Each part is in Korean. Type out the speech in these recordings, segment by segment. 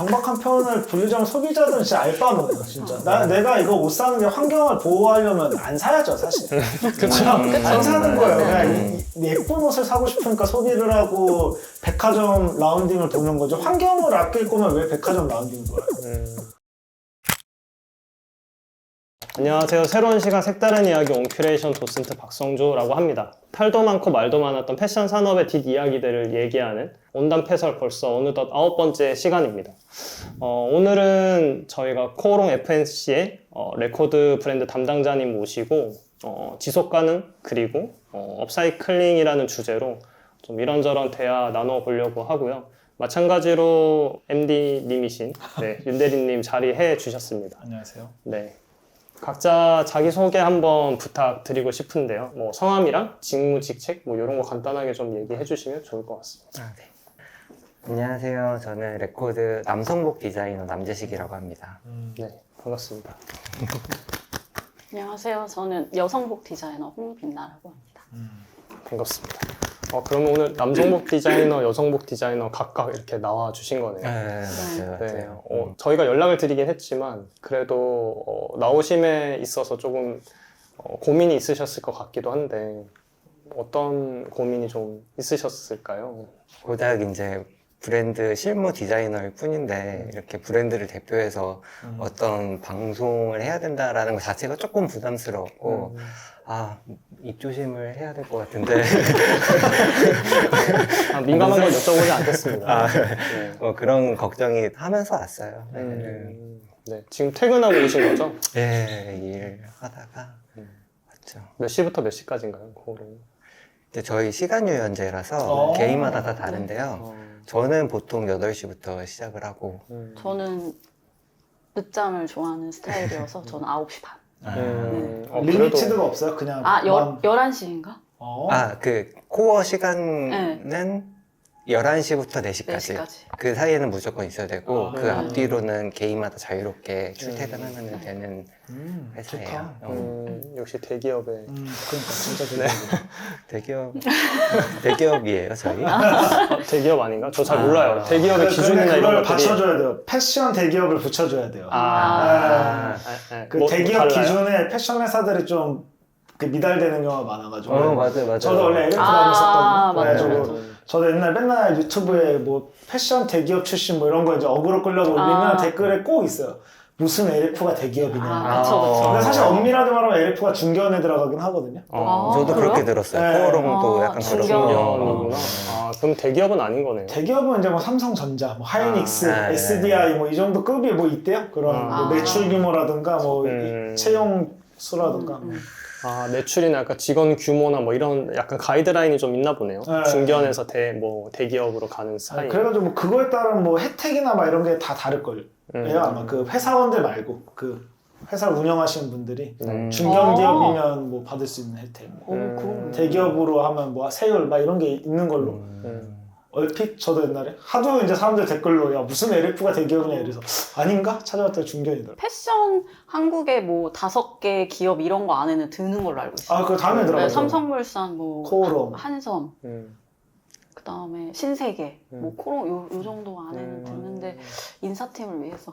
경박한 표현을 빌리자면 소비자들은 진짜 알바노예요, 진짜. 내가 이거 옷 사는 게 환경을 보호하려면 안 사야죠, 사실. 안 사는 거예요. 그냥 예쁜 옷을 사고 싶으니까 소비를 하고 백화점 라운딩을 도는 거죠. 환경을 아낄 거면 왜 백화점 라운딩을 돌아요? 안녕하세요. 새로운 시간 색다른 이야기 온큐레이션 도슨트 박성조라고 합니다. 탈도 많고 말도 많았던 패션 산업의 뒷이야기들을 얘기하는 온담패설 벌써 어느덧 9번째 시간입니다. 오늘은 저희가 코오롱 FNC의 레코드 브랜드 담당자님 모시고 지속가능 그리고 업사이클링이라는 주제로 좀 이런저런 대화 나눠보려고 하고요. 마찬가지로 MD님이신 윤대리님 자리해 주셨습니다. 안녕하세요. 네. 각자 자기소개 한번 부탁드리고 싶은데요. 뭐 성함이랑 직무, 직책 뭐 이런 거 간단하게 좀 얘기해 주시면 좋을 것 같습니다. 네. 안녕하세요. 저는 레코드 남성복 디자이너 남재식이라고 합니다. 네, 반갑습니다. 안녕하세요. 저는 여성복 디자이너 홍빛나라고 합니다. 반갑습니다. 그러면 오늘 남성복 디자이너, 여성복 디자이너 각각 이렇게 나와 주신 거네요. 네, 맞아요. 네, 맞아요. 저희가 연락을 드리긴 했지만 그래도 나오심에 있어서 조금 고민이 있으셨을 것 같기도 한데 어떤 고민이 좀 있으셨을까요? 고작 이제 브랜드 실무 디자이너일 뿐인데 이렇게 브랜드를 대표해서 어떤 방송을 해야 된다라는 것 자체가 조금 부담스러웠고 입조심을 해야 될 것 같은데 민감한 걸 여쭤보지 않겠습니다. 네. 그런 걱정이 하면서 왔어요. 네, 지금 퇴근하고 오신 거죠? 네, 일하다가 왔죠. 몇 시부터 몇 시까지인가요? 코오롱? 근데 저희 시간 유연제라서 개인마다 다 다른데요. 어. 저는 보통 8시부터 시작을 하고 저는 늦잠을 좋아하는 스타일이어서 저는 9시 반. 리미티드가 없어요? 그냥 11시인가? 그 코어 시간은 11시부터 4시까지. 4시까지. 그 사이에는 무조건 있어야 되고 그 네. 앞뒤로는 개인마다 자유롭게 출퇴근하면 되는 회사예요. 좋다. 역시 대기업의 그러니까 진짜 대기업이에요 저희. 대기업 아닌가? 저 잘 몰라요. 대기업의 기준이나 이런 그걸 것들이 받쳐줘야 돼요. 패션 대기업을 붙여줘야 돼요. 그 뭐 대기업 달라요? 기준에 패션 회사들이 좀 미달되는 경우가 많아가지고. 맞아요. 저도 원래 LF 다녔었거든요. 맞아요. 그래가지고 저도 옛날 맨날 유튜브에 뭐 패션 대기업 출신 뭐 이런 거 이제 어그로 끌려고 올리면 댓글에 꼭 있어요. 무슨 LF가 대기업이냐. 그쵸. 근데 사실 엄밀하게 말하면 LF가 중견에 들어가긴 하거든요. 저도 그래요? 그렇게 들었어요. 네. 코어롱도 약간 중견. 중견이구나. 그럼 대기업은 아닌 거네요. 대기업은 이제 뭐 삼성전자, 뭐 하이닉스, 네. SDI 뭐 이 정도 급이 뭐 있대요. 그런 뭐 매출 규모라든가 뭐 채용 수라든가. 매출이나 약간 직원 규모나 뭐 이런 약간 가이드라인이 좀 있나 보네요. 네. 중견에서 대기업으로 가는 사이. 그래가지고 뭐 그거에 따른 뭐 혜택이나 막 이런 게 다 다를걸요. 아마 그 회사원들 말고 그 회사를 운영하시는 분들이 중견 기업이면 뭐 받을 수 있는 혜택, 대기업으로 하면 뭐 세율 막 이런 게 있는 걸로. 얼핏 저도 옛날에 하도 이제 사람들 댓글로 야 무슨 LF가 대기업이냐 이래서 아닌가 찾아봤더니 중견이더라. 패션 한국에 뭐 5개 기업 이런 거 안에는 드는 걸로 알고 있어요. 그 다음에 들어가죠. 삼성물산, 뭐 코오롱. 한섬, 그 다음에 신세계, 뭐 코롱 요 정도 안에는 드는데 인사팀을 위해서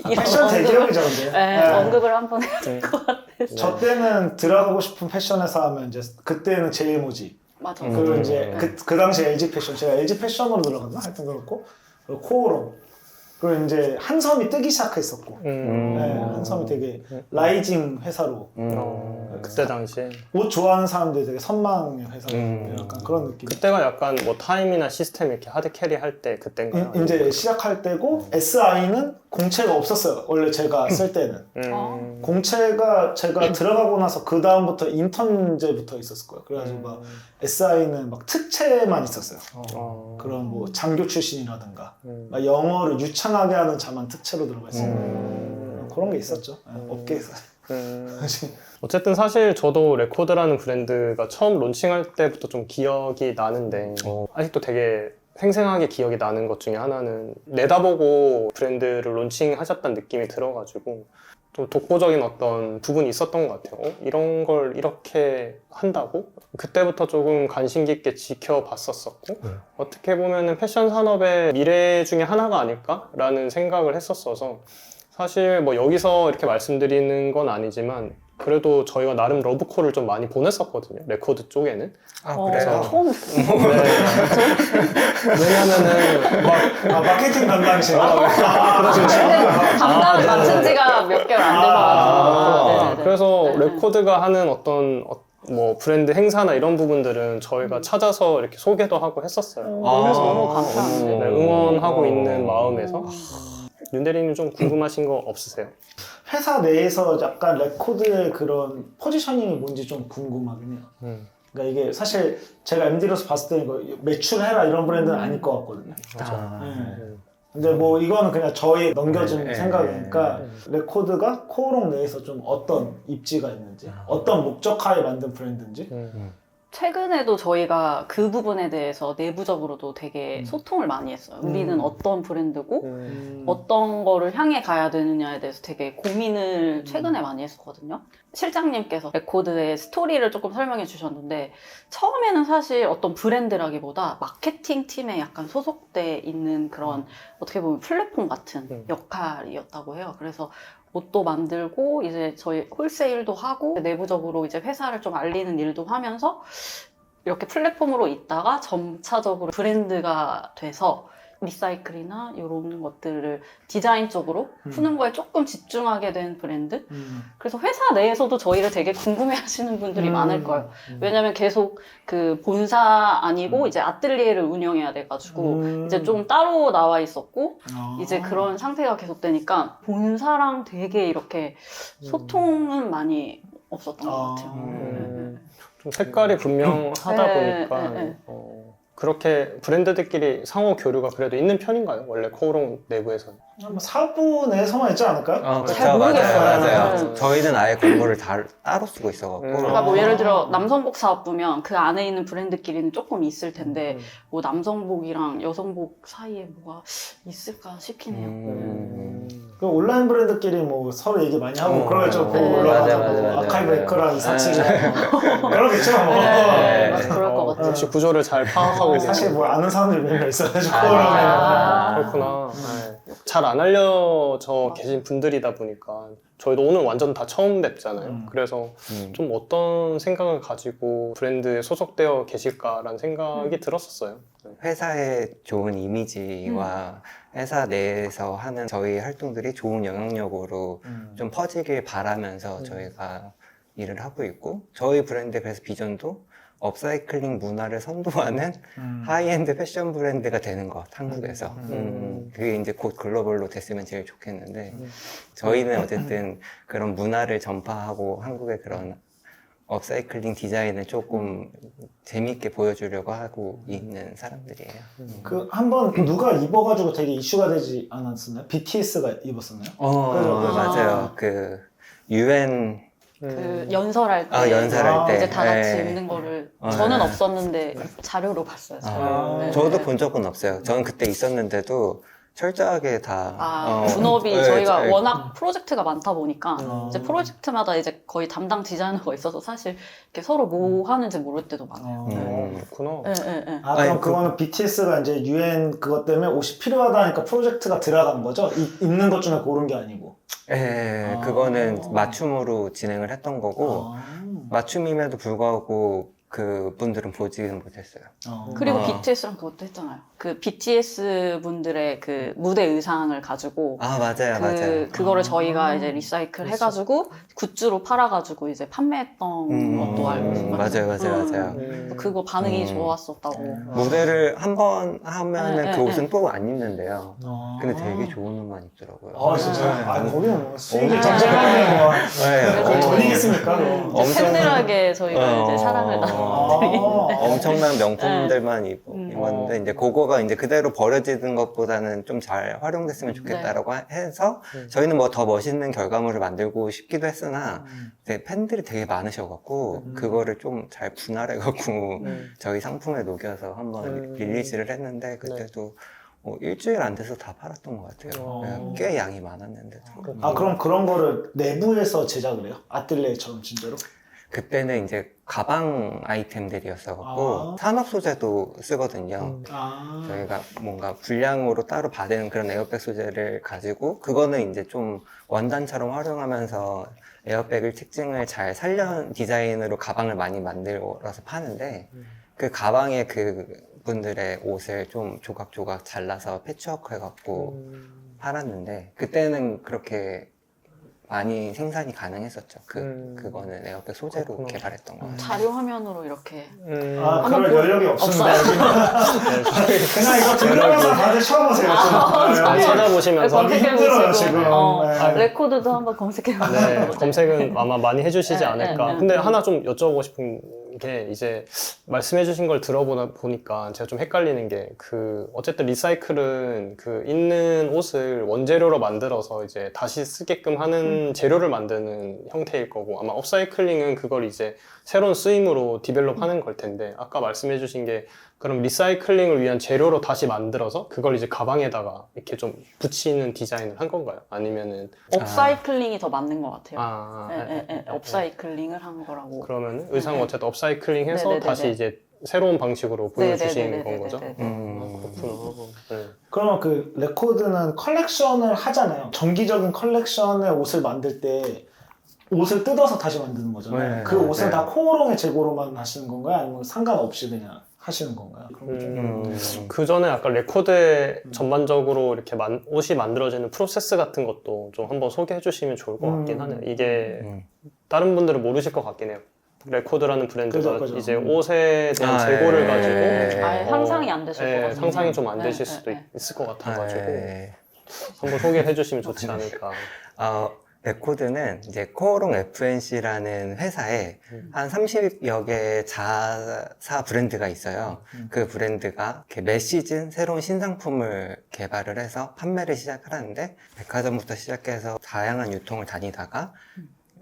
패션 대기업이죠, 근데. 네, 언급을 한번 해야 될 것 같아서. 저 때는 들어가고 싶은 패션 회사 하면 이제 그때는 제일모지. 맞아. 그리고 이제 그 당시 LG 패션, 제가 LG 패션으로 들어갔나? 하여튼 그렇고, 그리고 코오롱. 그리고 이제 한섬이 뜨기 시작했었고, 한섬이 되게 라이징 회사로. 그때 당시에 옷 좋아하는 사람들이 되게 선망의 회사로 약간 그런 느낌. 그때가 약간 뭐 타임이나 시스템 이렇게 하드 캐리 할 때 그때인가요? 이제 시작할 때고, SI는 공채가 없었어요. 원래 제가 쓸 때는. 공채가 제가 들어가고 나서 그 다음부터 인턴제부터 있었을 거예요. 그래가지고 막 SI는 막 특채만 있었어요. 그런 뭐 장교 출신이라든가 막 영어를 유창하게 하는 자만 특채로 들어가 있어요. 그런 게 있었죠. 업계에서. 어쨌든 사실 저도 레코드라는 브랜드가 처음 론칭할 때부터 좀 기억이 나는데 아직도 되게 생생하게 기억이 나는 것 중에 하나는 내다보고 브랜드를 론칭하셨다는 느낌이 들어가지고 좀 독보적인 어떤 부분이 있었던 것 같아요. 이런 걸 이렇게 한다고? 그때부터 조금 관심 깊게 지켜봤었었고 어떻게 보면 패션 산업의 미래 중에 하나가 아닐까라는 생각을 했었어서 사실 뭐 여기서 이렇게 말씀드리는 건 아니지만 그래도 저희가 나름 러브콜을 좀 많이 보냈었거든요. 레코드 쪽에는. 아, 그래요? 처음 듣고. 네. 왜냐면은 막 마케팅 담당이시죠? 담당을 맡은 지가 몇 개월 안 돼서. 네네네. 그래서 네. 레코드가 하는 어떤 뭐 브랜드 행사나 이런 부분들은 저희가 찾아서 이렇게 소개도 하고 했었어요. 그래서 너무 감사한데. 네, 응원하고 있는 마음에서. 윤 대리님 좀 궁금하신 거 없으세요? 회사 내에서 약간 레코드의 그런 포지셔닝이 뭔지 좀 궁금하긴 해요. 그러니까 이게 사실 제가 MD로서 봤을 때 이거 매출해라 이런 브랜드는 아닐 것 같거든요. 네. 근데 뭐 이거는 그냥 저희 넘겨준 생각이니까 레코드가 코오롱 내에서 좀 어떤 입지가 있는지 어떤 목적하에 만든 브랜드인지 최근에도 저희가 그 부분에 대해서 내부적으로도 되게 소통을 많이 했어요. 우리는 어떤 브랜드고 어떤 거를 향해 가야 되느냐에 대해서 되게 고민을 최근에 많이 했었거든요. 실장님께서 레코드의 스토리를 조금 설명해 주셨는데 처음에는 사실 어떤 브랜드라기보다 마케팅 팀에 약간 소속돼 있는 그런 어떻게 보면 플랫폼 같은 역할이었다고 해요. 그래서 옷도 만들고 이제 저희 홀세일도 하고 내부적으로 이제 회사를 좀 알리는 일도 하면서 이렇게 플랫폼으로 있다가 점차적으로 브랜드가 돼서 리사이클이나 이런 것들을 디자인 쪽으로 푸는 거에 조금 집중하게 된 브랜드. 그래서 회사 내에서도 저희를 되게 궁금해하시는 분들이 많을 거예요. 왜냐면 계속 그 본사 아니고 이제 아뜰리에를 운영해야 돼가지고 이제 좀 따로 나와 있었고 이제 그런 상태가 계속되니까 본사랑 되게 이렇게 소통은 많이 없었던 것 같아요. 좀 색깔이 분명하다 보니까 그렇게 브랜드들끼리 상호 교류가 그래도 있는 편인가요? 원래 코오롱 내부에서는? 뭐 사부 내에서만 있지 않을까요? 그렇죠. 잘 모르겠어요. 맞아요. 저희는 아예 건물을 따로 쓰고 있어갖고. 그러니까 뭐 예를 들어 남성복 사업부면 그 안에 있는 브랜드끼리는 조금 있을 텐데 뭐 남성복이랑 여성복 사이에 뭐가 있을까 싶긴 해요. 그 온라인 브랜드끼리 뭐 서로 얘기 많이 하고 그러겠죠. 네. 올라가서 맞아, 뭐 맞아. 아카이브 에커랑 이사치고 그러겠죠. 그럴 것 같아요. 역시 구조를 잘 파악하고 계세요. 사실 뭐 아는 사람들이 몇명 있어가지고 그렇구나. 잘 안 알려져 계신 분들이다 보니까 저희도 오늘 완전 다 처음 뵙잖아요. 그래서 좀 어떤 생각을 가지고 브랜드에 소속되어 계실까라는 생각이 들었었어요. 회사의 좋은 이미지와 회사 내에서 하는 저희 활동들이 좋은 영향력으로 좀 퍼지길 바라면서 저희가 일을 하고 있고 저희 브랜드 그래서 비전도 업사이클링 문화를 선도하는 하이엔드 패션 브랜드가 되는 것, 한국에서. 그게 이제 곧 글로벌로 됐으면 제일 좋겠는데, 저희는 어쨌든 그런 문화를 전파하고 한국의 그런 업사이클링 디자인을 조금 재밌게 보여주려고 하고 있는 사람들이에요. 그 한번 누가 입어가지고 되게 이슈가 되지 않았었나요? BTS가 입었었나요? 그죠? 맞아요. 그 UN 그 연설할 때 연설할 때. 이제 다 같이 네. 입는 거를 저는 없었는데 자료로 봤어요. 네. 저도 본 적은 없어요. 저는 그때 있었는데도 철저하게 다 분업이 네, 저희가 네. 워낙 프로젝트가 많다 보니까 이제 프로젝트마다 이제 거의 담당 디자이너가 있어서 사실 이렇게 서로 뭐 하는지 모를 때도 많아요. 그렇구나. 네, 네, 네. 그럼 아니, 그거는 BTS가 이제 UN 그것 때문에 옷이 필요하다니까 프로젝트가 들어간 거죠? 입는 것 중에 고른 게 아니고. 예, 그거는 맞춤으로 진행을 했던 거고 맞춤임에도 불구하고 그분들은 보지는 못했어요. 그리고 BTS랑 그것도 했잖아요. 그 BTS 분들의 그 무대 의상을 가지고 맞아요, 맞아요. 그거를 저희가 이제 리사이클 해가지고 굿즈로 팔아가지고 이제 판매했던 것도 알고 있어요. 맞아요. 그거 반응이 좋았었다고. 무대를 한 번 하면은 네, 그 네, 옷은 또 안 입는데요. 근데 되게 좋은 옷만 입더라고요. 아 진짜? 거기는 뭐 수익이 점점하면 뭐 네, 돈이겠습니까? 팬들에게 저희가 이제 사랑을 나누는 엄청난 명품들만 입었는데 이제 그거가 이제 그대로 버려지는 것보다는 좀 잘 활용됐으면 좋겠다라고 해서 저희는 뭐 더 멋있는 결과물을 만들고 싶기도 했으나 팬들이 되게 많으셔갖고 그거를 좀 잘 분할해갖고 저희 상품에 녹여서 한번 릴리즈를 했는데 그때도 뭐 일주일 안 돼서 다 팔았던 것 같아요. 꽤 양이 많았는데도. 아 그럼 그런 거를 내부에서 제작을 해요? 아틀레처럼 진짜로? 그때는 이제 가방 아이템들이었어갖고 산업 소재도 쓰거든요. 저희가 뭔가 불량으로 따로 받은 그런 에어백 소재를 가지고 그거는 이제 좀 원단처럼 활용하면서 에어백을 특징을 잘 살려는 디자인으로 가방을 많이 만들어서 파는데 그 가방에 그 분들의 옷을 좀 조각조각 잘라서 패치워크 해갖고 팔았는데 그때는 그렇게 많이 생산이 가능했었죠. 그거는 에어백 소재로 그렇구나. 개발했던 거 같아요. 자료 화면으로 이렇게 아 한번 그럴 여력이 없습니다. 여기는. 그냥 이거 들으면서 다들 쳐보세요. 잘 찾아보시면서 너무 힘들어요, 지금. 네. 레코드도 한번 검색해보세요. 네, 검색은 아마 많이 해주시지 네, 않을까. 네, 근데 네. 하나 좀 여쭤보고 싶은 게 이제 말씀해주신 걸 들어보니까 제가 좀 헷갈리는 게 그 어쨌든 리사이클은 그 있는 옷을 원재료로 만들어서 이제 다시 쓰게끔 하는 재료를 만드는 형태일 거고 아마 업사이클링은 그걸 이제 새로운 쓰임으로 디벨롭하는 걸 텐데 아까 말씀해주신 게 그럼 리사이클링을 위한 재료로 다시 만들어서 그걸 이제 가방에다가 이렇게 좀 붙이는 디자인을 한 건가요? 아니면은 업사이클링이 더 맞는 것 같아요. 네. 업사이클링을 한 거라고. 그러면 의상을 어쨌든 업사이클링해서 네네네네. 다시 이제 새로운 방식으로 보여주시는 건 거죠? 네네네네네네. 그렇구나. 네. 그러면 그 레코드는 컬렉션을 하잖아요. 정기적인 컬렉션의 옷을 만들 때 옷을 뜯어서 다시 만드는 거잖아요. 네, 그 옷은 네. 다 코오롱의 재고로만 하시는 건가요? 아니면 상관없이 그냥 하시는 건가요? 그런 좀 그 전에 아까 레코드에 전반적으로 이렇게 옷이 만들어지는 프로세스 같은 것도 좀 한번 소개해 주시면 좋을 것 같긴 하네요. 이게 다른 분들은 모르실 것 같긴 해요. 레코드라는 브랜드가 그죠. 이제 옷에 대한 재고를 예. 가지고 아예 상상이 안 되실 것 같아요. 상상이 좀 안 네, 되실 네, 수도 네. 있을 것 같아가지고 네. 한번 소개해 주시면 좋지 않을까. 레코드는 이제 코오롱 FNC라는 회사에 한 30여 개의 자사 브랜드가 있어요. 그 브랜드가 이렇게 매 시즌 새로운 신상품을 개발을 해서 판매를 시작을 하는데 백화점부터 시작해서 다양한 유통을 다니다가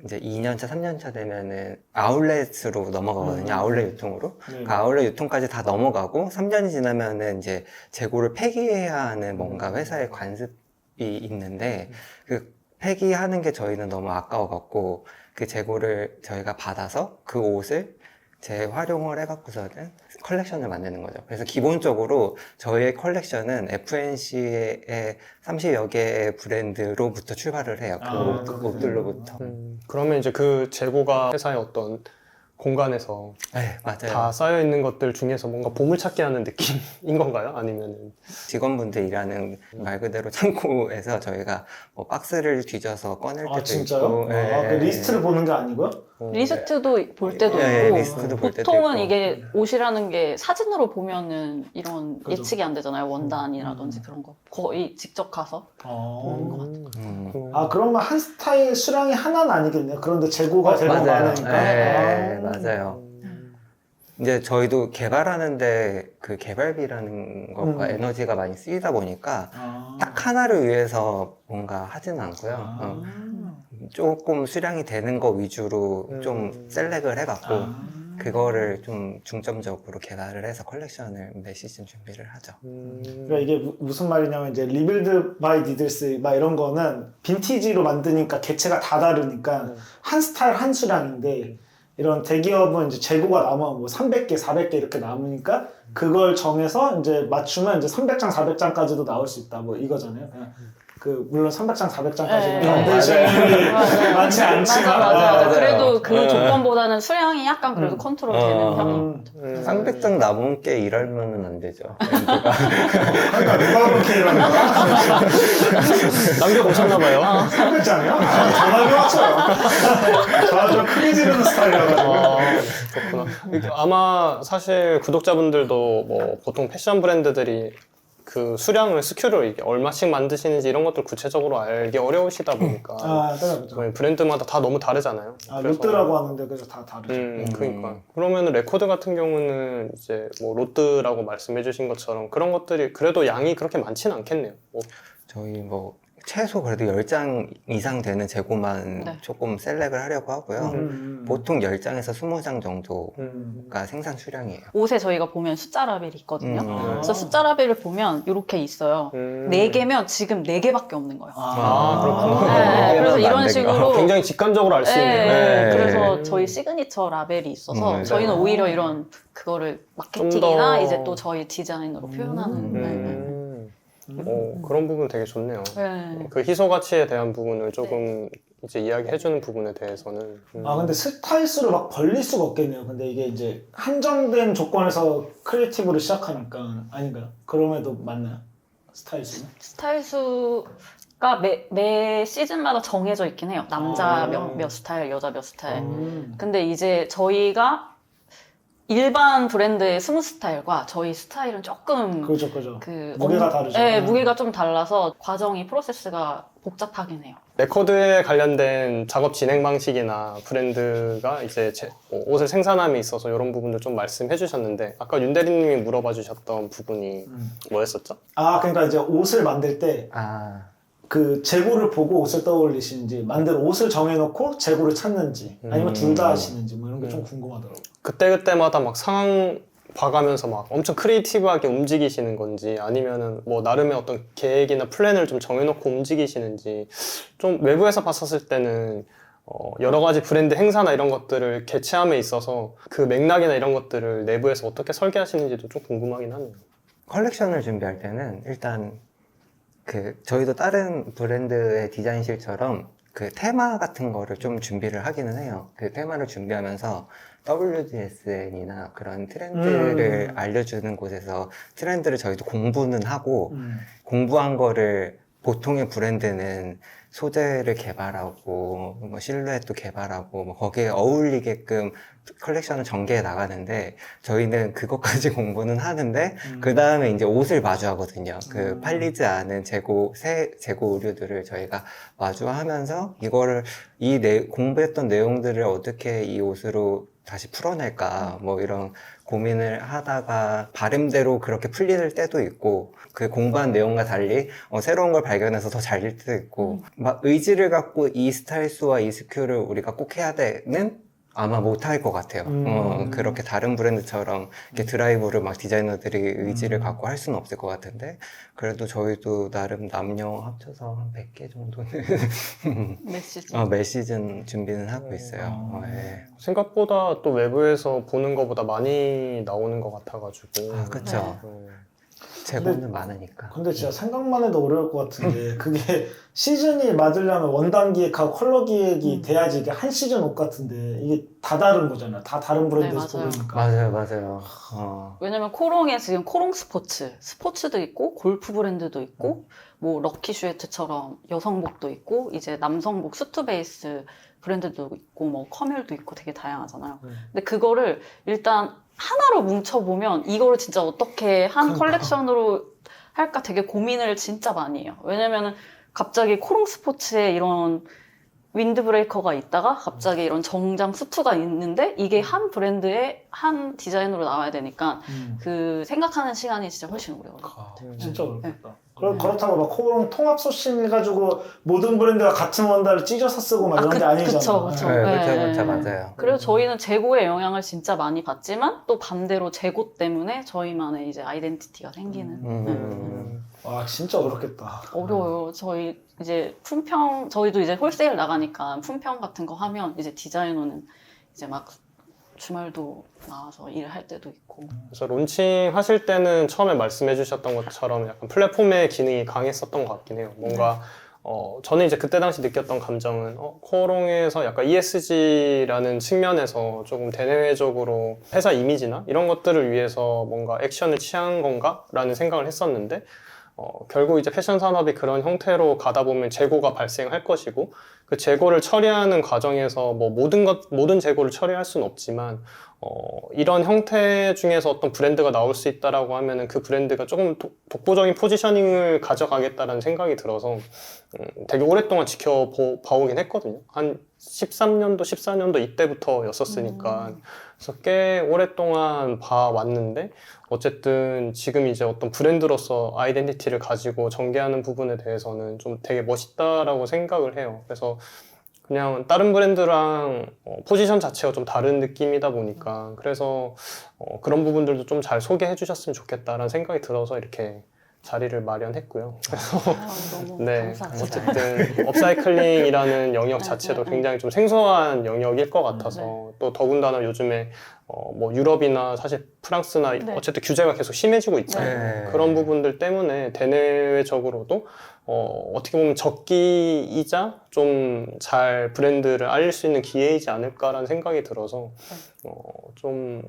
이제 2년차, 3년차 되면은 아울렛으로 넘어가거든요. 아울렛 유통으로. 그 아울렛 유통까지 다 넘어가고 3년이 지나면은 이제 재고를 폐기해야 하는 뭔가 회사의 관습이 있는데 그 폐기하는 게 저희는 너무 아까워갖고 그 재고를 저희가 받아서 그 옷을 재활용을 해갖고서는 컬렉션을 만드는 거죠. 그래서 기본적으로 저희의 컬렉션은 FNC의 30여 개의 브랜드로부터 출발을 해요. 그 옷들로부터. 그러면 이제 그 재고가 회사의 어떤 공간에서 네, 맞아요. 다 쌓여 있는 것들 중에서 뭔가 보물찾기 하는 느낌인 건가요? 아니면은 직원분들 일하는 말 그대로 창고에서 저희가 뭐 박스를 뒤져서 꺼낼 때도 아 진짜요? 있고 그 리스트를 보는 게 아니고요? 리스트도 볼 때도 네, 있고 리스트도 볼 때도 보통은 있고. 이게 옷이라는 게 사진으로 보면은 이런 그죠. 예측이 안 되잖아요. 원단이라든지 그런 거 거의 직접 가서 보는 것 같아요. 아 그러면 한 스타일 수량이 하나는 아니겠네요. 그런데 재고가 되게 맞아요. 많으니까. 네, 맞아요. 이제 저희도 개발하는데 그 개발비라는 것과 에너지가 많이 쓰이다 보니까 딱 하나를 위해서 뭔가 하지는 않고요. 조금 수량이 되는 거 위주로 좀 셀렉을 해갖고 그거를 좀 중점적으로 개발을 해서 컬렉션을 매 시즌 준비를 하죠. 그러니까 이게 무슨 말이냐면 이제 리빌드 바이 니들스 막 이런 거는 빈티지로 만드니까 개체가 다 다르니까 한 스타일 한 수량인데 이런 대기업은 이제 재고가 남아 뭐 300개, 400개 이렇게 남으니까 그걸 정해서 이제 맞추면 이제 300장, 400장까지도 나올 수 있다 뭐 이거잖아요. 그냥 그 물론 300장, 400장까지는 네. 만드시는 분이 많지 않지만 맞아. 맞아요. 그래도 그 네. 조건보다는 수량이 약간 그래도 컨트롤 되는 편이에요. 쌍백장 남은 게 일하면은 안 되죠. 그러니까 누가 그렇게 일하는 거야? 남겨보셨나봐요. 300장이요? 전화기 맞춰요. 저는 좀 크게 지르는 스타일이라가지고. 그렇구나. 이게 아마 사실 구독자분들도 뭐 보통 패션 브랜드들이 그 수량을 스큐를 이게 얼마씩 만드시는지 이런 것들 구체적으로 알기 어려우시다 보니까 그렇죠. 브랜드마다 다 너무 다르잖아요. 롯데라고 하는데 그래서 다 다르죠. 그러니까 그러면 레코드 같은 경우는 이제 뭐 롯드라고 말씀해주신 것처럼 그런 것들이 그래도 양이 그렇게 많지는 않겠네요. 뭐. 저희 뭐 최소 그래도 10장 이상 되는 재고만 네. 조금 셀렉을 하려고 하고요. 보통 10장에서 20장 정도가 생산 수량이에요. 옷에 저희가 보면 숫자 라벨이 있거든요. 그래서 아. 숫자 라벨을 보면 이렇게 있어요. 4개면 지금 4개밖에 없는 거예요. 그렇구나. 네, 그래서 이런 안 된 거. 식으로 굉장히 직관적으로 알 수 있네요. 네, 네. 그래서 저희 시그니처 라벨이 있어서 저희는 오히려 이런 그거를 마케팅이나 더- 이제 또 저희 디자인으로 표현하는 그런 부분 되게 좋네요. 네. 그 희소 가치에 대한 부분을 조금 이제 이야기해주는 부분에 대해서는 아 근데 스타일 수를 막 벌릴 수가 없겠네요. 근데 이게 이제 한정된 조건에서 크리에이티브를 시작하니까 아닌가요? 그럼에도 맞나요? 스타일 수는? 스타일 수가 매 시즌마다 정해져 있긴 해요. 남자 몇 스타일, 여자 몇 스타일. 근데 이제 저희가 일반 브랜드의 20스타일과 저희 스타일은 조금 그죠. 그 무게가 다르죠. 네, 무게가 좀 달라서 과정이 프로세스가 복잡하긴 해요. 레코드에 관련된 작업 진행 방식이나 브랜드가 이제 옷을 생산함에 있어서 이런 부분도 좀 말씀해 주셨는데 아까 윤 대리님이 물어봐 주셨던 부분이 뭐였었죠? 아 그러니까 이제 옷을 만들 때 그 재고를 보고 옷을 떠올리시는지 만든 옷을 정해놓고 재고를 찾는지 아니면 둘 다 하시는지 뭐 이런 게 좀 궁금하더라고요. 그때그때마다 막 상황 봐가면서 막 엄청 크리에이티브하게 움직이시는 건지 아니면은 뭐 나름의 어떤 계획이나 플랜을 좀 정해놓고 움직이시는지 좀 외부에서 봤었을 때는 여러 가지 브랜드 행사나 이런 것들을 개최함에 있어서 그 맥락이나 이런 것들을 내부에서 어떻게 설계하시는지도 좀 궁금하긴 하네요. 컬렉션을 준비할 때는 일단 저희도 다른 브랜드의 디자인실처럼 그 테마 같은 거를 좀 준비를 하기는 해요. 그 테마를 준비하면서 WGSN이나 그런 트렌드를 알려주는 곳에서 트렌드를 저희도 공부는 하고 공부한 거를 보통의 브랜드는 소재를 개발하고 뭐 실루엣도 개발하고 뭐 거기에 어울리게끔 컬렉션을 전개해 나가는데 저희는 그것까지 공부는 하는데 그 다음에 이제 옷을 마주하거든요. 그 팔리지 않은 새 재고 의류들을 저희가 마주하면서 이거를 공부했던 내용들을 어떻게 이 옷으로 다시 풀어낼까 뭐 이런 고민을 하다가 바램대로 그렇게 풀릴 때도 있고 그 공부한 내용과 달리 새로운 걸 발견해서 더 잘릴 때도 있고 막 의지를 갖고 이 스타일수와 이 스큐를 우리가 꼭 해야 되는 아마 못할 것 같아요. 그렇게 다른 브랜드처럼 이렇게 드라이브를 막 디자이너들이 의지를 갖고 할 수는 없을 것 같은데 그래도 저희도 나름 남녀 합쳐서 한 100개 정도는 매 시즌 준비는 하고 있어요. 네. 생각보다 또 외부에서 보는 것보다 많이 나오는 것 같아가지고 그쵸. 재고는 많으니까. 근데 진짜 생각만 해도 어려울 것 같은데 그게 시즌이 맞으려면 원단 기획하고 컬러 기획이 돼야지 이게 한 시즌 옷 같은데 이게 다 다른 거잖아요. 다 다른 브랜드에서 맞아요. 보니까. 맞아요. 왜냐면 코롱에 지금 코롱 스포츠도 있고 골프 브랜드도 있고 뭐 럭키 슈에트처럼 여성복도 있고 이제 남성복 수트 베이스 브랜드도 있고 뭐 커뮤얼도 있고 되게 다양하잖아요. 근데 그거를 일단 하나로 뭉쳐보면 이거를 진짜 어떻게 한 컬렉션으로 할까 되게 고민을 진짜 많이 해요. 왜냐면은 갑자기 코롱 스포츠에 이런 윈드브레이커가 있다가 갑자기 이런 정장 수트가 있는데 이게 한 브랜드의 한 디자인으로 나와야 되니까 그 생각하는 시간이 진짜 훨씬 오래 걸려요. 진짜 어렵겠다. 그렇다고 막 코롱 통합 소싱 해가지고 모든 브랜드가 같은 원단을 찢어서 쓰고 막 이런 게 아니잖아요. 그쵸. 그렇죠, 맞아요. 그래서 저희는 재고의 영향을 진짜 많이 받지만 또 반대로 재고 때문에 저희만의 이제 아이덴티티가 생기는. 와 진짜 어렵겠다. 어려워요. 저희 이제 저희도 이제 홀세일 나가니까 품평 같은 거 하면 이제 디자이너는 이제 막 주말도 나와서 일을 할 때도 있고. 그래서 론칭 하실 때는 처음에 말씀해 주셨던 것처럼 약간 플랫폼의 기능이 강했었던 것 같긴 해요. 뭔가 저는 이제 그때 당시 느꼈던 감정은 코롱에서 약간 ESG라는 측면에서 조금 대내외적으로 회사 이미지나 이런 것들을 위해서 뭔가 액션을 취한 건가? 라는 생각을 했었는데 결국 이제 패션 산업이 그런 형태로 가다 보면 재고가 발생할 것이고 그 재고를 처리하는 과정에서 뭐 모든 재고를 처리할 수는 없지만 이런 형태 중에서 어떤 브랜드가 나올 수 있다라고 하면은 그 브랜드가 조금 독보적인 포지셔닝을 가져가겠다라는 생각이 들어서 되게 오랫동안 지켜봐오긴 했거든요. 한 13년도, 14년도 이때부터였었으니까 그래서 꽤 오랫동안 봐왔는데 어쨌든 지금 이제 어떤 브랜드로서 아이덴티티를 가지고 전개하는 부분에 대해서는 좀 되게 멋있다라고 생각을 해요. 그래서 그냥 다른 브랜드랑 포지션 자체가 좀 다른 느낌이다 보니까 그래서 그런 부분들도 좀 잘 소개해 주셨으면 좋겠다라는 생각이 들어서 이렇게 자리를 마련했고요. 너무 네, 감사합니다. 어쨌든 업사이클링이라는 영역 자체도 굉장히 좀 생소한 영역일 것 같아서 또 더군다나 요즘에 뭐 유럽이나 사실 프랑스나 네. 어쨌든 규제가 계속 심해지고 있잖아요. 네. 그런 부분들 때문에 대내외적으로도 어떻게 보면 적기이자 좀 잘 브랜드를 알릴 수 있는 기회이지 않을까라는 생각이 들어서 좀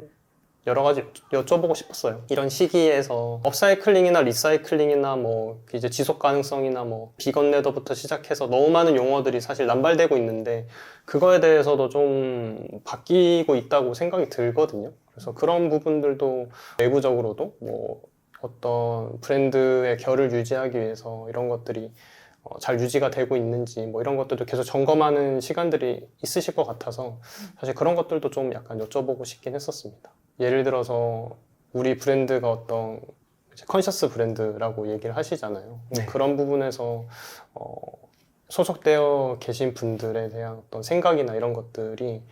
여러 가지 여쭤보고 싶었어요. 이런 시기에서 업사이클링이나 리사이클링이나 뭐 이제 지속 가능성이나 뭐 비건 레더부터 시작해서 너무 많은 용어들이 사실 남발되고 있는데 그거에 대해서도 좀 바뀌고 있다고 생각이 들거든요. 그래서 그런 부분들도 내부적으로도 뭐 어떤 브랜드의 결을 유지하기 위해서 이런 것들이 잘 유지가 되고 있는지 뭐 이런 것들도 계속 점검하는 시간들이 있으실 것 같아서 사실 그런 것들도 좀 약간 여쭤보고 싶긴 했었습니다. 예를 들어서 우리 브랜드가 어떤 이제 컨셔스 브랜드라고 얘기를 하시잖아요. 네. 그런 부분에서 소속되어 계신 분들에 대한 어떤 생각이나 이런 것들이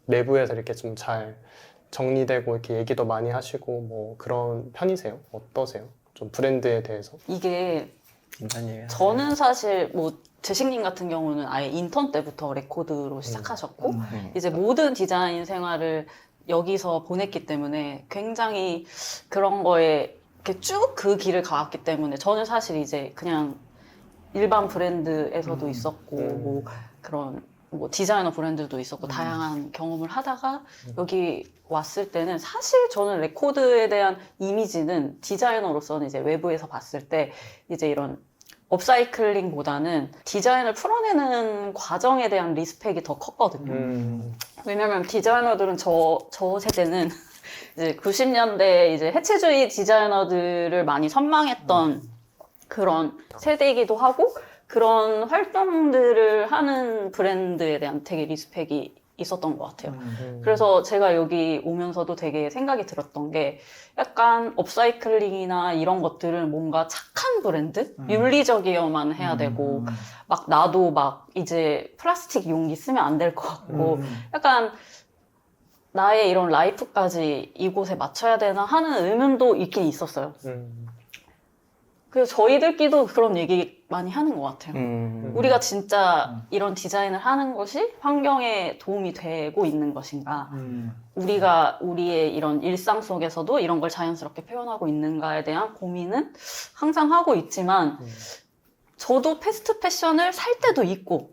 내부에서 이렇게 좀 잘 정리되고 이렇게 얘기도 많이 하시고 뭐 그런 편이세요? 어떠세요? 좀 브랜드에 대해서? 이게 인턴님이 저는 사실 뭐 제식님 같은 경우는 아예 인턴 때부터 레코드로 시작하셨고 이제 모든 디자인 생활을 여기서 보냈기 때문에 굉장히 그런 거에 이렇게 쭉 그 길을 가왔기 때문에 저는 사실 이제 그냥 일반 브랜드에서도 있었고 뭐 그런 뭐 디자이너 브랜드도 있었고 다양한 경험을 하다가 여기 왔을 때는 사실 저는 레코드에 대한 이미지는 디자이너로서는 이제 외부에서 봤을 때 이제 이런 업사이클링보다는 디자인을 풀어내는 과정에 대한 리스펙이 더 컸거든요. 왜냐면 디자이너들은 저 세대는 이제 90년대 이제 해체주의 디자이너들을 많이 선망했던 그런 세대이기도 하고 그런 활동들을 하는 브랜드에 대한 되게 리스펙이 있었던 것 같아요. 그래서 제가 여기 오면서도 되게 생각이 들었던 게 약간 업사이클링이나 이런 것들은 뭔가 착한 브랜드? 윤리적이어만 해야 되고 막 나도 막 이제 플라스틱 용기 쓰면 안 될 것 같고 약간 나의 이런 라이프까지 이곳에 맞춰야 되나 하는 의문도 있긴 있었어요. 그래서 저희들끼리도 그런 얘기 많이 하는 것 같아요. 우리가 진짜 이런 디자인을 하는 것이 환경에 도움이 되고 있는 것인가? 우리가 우리의 이런 일상 속에서도 이런 걸 자연스럽게 표현하고 있는가에 대한 고민은 항상 하고 있지만 저도 패스트 패션을 살 때도 있고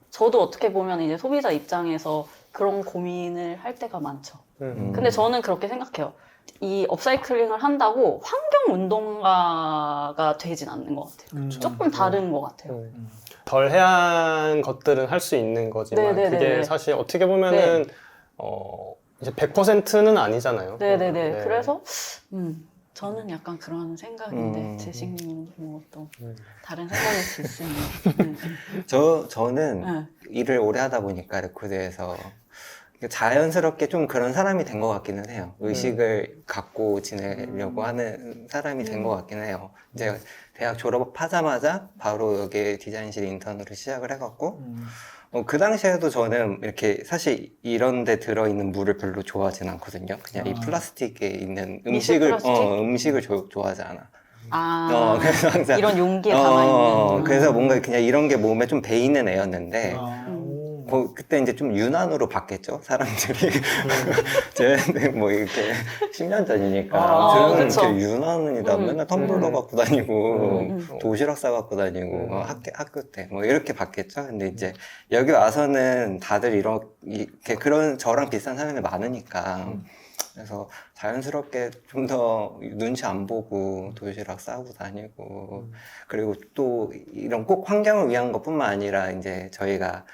저도 어떻게 보면 이제 소비자 입장에서 그런 고민을 할 때가 많죠. 근데 저는 그렇게 생각해요. 이 업사이클링을 한다고 환경운동가가 되진 않는 것 같아요. 조금 다른 것 같아요. 덜 해한 것들은 할 수 있는 거지만 네네네네. 그게 사실 어떻게 보면은 이제 100%는 아니잖아요. 네네네. 네. 그래서 저는 약간 그런 생각인데 제식님은 뭐 또 다른 생각일 수 있으면 저는 네. 일을 오래 하다 보니까 레코드에서 자연스럽게 좀 그런 사람이 된 것 같기는 해요. 의식을 갖고 지내려고 하는 사람이 된 것 같기는 해요. 이제 대학 졸업하자마자 바로 여기 디자인실 인턴으로 시작을 해갖고 그 당시에도 저는 이렇게 사실 이런 데 들어있는 물을 별로 좋아하진 않거든요. 그냥 이 플라스틱에 있는 음식을 좋아하지 않아. 그래서 항상 이런 용기에 담아있는 그래서 뭔가 그냥 이런 게 몸에 좀 배이는 애였는데 그때 이제 좀 유난으로 봤겠죠 사람들이. 쟤는 뭐 이렇게 10년 전이니까 쟤는 이렇게 유난이다 맨날 텀블러 갖고 다니고 도시락 싸 갖고 다니고 학교 때 뭐 이렇게 봤겠죠. 근데 이제 여기 와서는 다들 이렇게 그런 저랑 비슷한 사람이 많으니까 그래서 자연스럽게 좀 더 눈치 안 보고 도시락 싸고 다니고 그리고 또 이런 꼭 환경을 위한 것뿐만 아니라 이제 저희가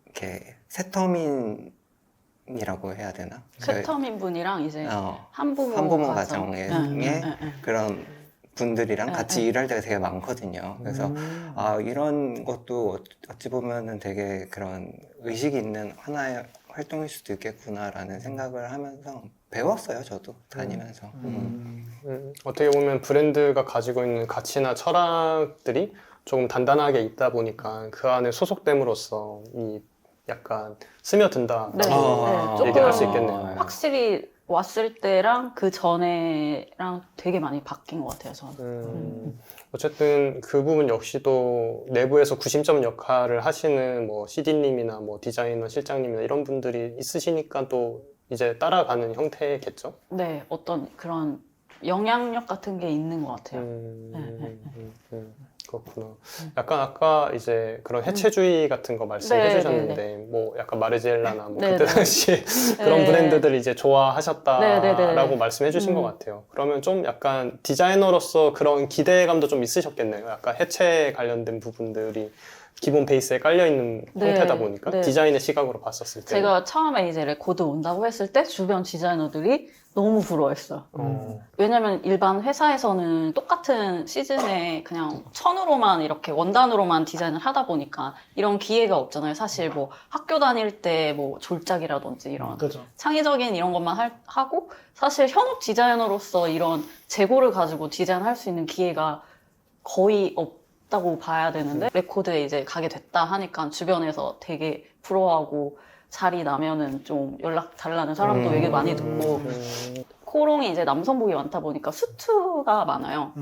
이렇게 새터민이라고 해야 되나? 새터민 분이랑 이제 한부모 한부모 가정. 가정의 그런 분들이랑 같이 일할 때가 되게 많거든요. 그래서 이런 것도 어찌 보면은 되게 그런 의식이 있는 활동일 수도 있겠구나라는 생각을 하면서 배웠어요, 저도 다니면서. 어떻게 보면 브랜드가 가지고 있는 가치나 철학들이 조금 단단하게 있다 보니까 그 안에 소속됨으로써 이 약간 스며든다 네, 아, 얘기할 수 조금 있겠네요. 확실히 왔을 때랑 그 전에랑 되게 많이 바뀐 것 같아요, 저는. 어쨌든 그 부분 역시도 내부에서 구심점 역할을 하시는 뭐 CD님이나 뭐 디자이너 실장님이나 이런 분들이 있으시니까 또 이제 따라가는 형태겠죠? 네, 어떤 그런 영향력 같은 게 있는 것 같아요. 그렇구나. 약간 아까 이제 그런 해체주의 같은 거 말씀해 네, 주셨는데 뭐 약간 마르지엘라나 뭐 네, 그때 네. 당시에 그런 네. 브랜드들 이제 좋아하셨다라고 네. 말씀해 주신 것 같아요. 그러면 좀 약간 디자이너로서 그런 기대감도 좀 있으셨겠네요. 약간 해체 관련된 부분들이 기본 베이스에 깔려 있는 네, 형태다 보니까 네. 디자인의 시각으로 봤었을 때. 제가 처음에 이제 레코드 온다고 했을 때 주변 디자이너들이 너무 부러워했어요. 왜냐면 일반 회사에서는 똑같은 시즌에 그냥 천으로만 이렇게 원단으로만 디자인을 하다 보니까 이런 기회가 없잖아요. 사실 뭐 학교 다닐 때 뭐 졸작이라든지 이런 그죠. 창의적인 이런 것만 하고 사실 현업 디자이너로서 이런 재고를 가지고 디자인할 수 있는 기회가 거의 없다고 봐야 되는데 레코드에 이제 가게 됐다 하니까 주변에서 되게 부러워하고 자리 나면은 좀 연락 달라는 사람도 되게 많이 듣고 코롱이 이제 남성복이 많다 보니까 수트가 많아요.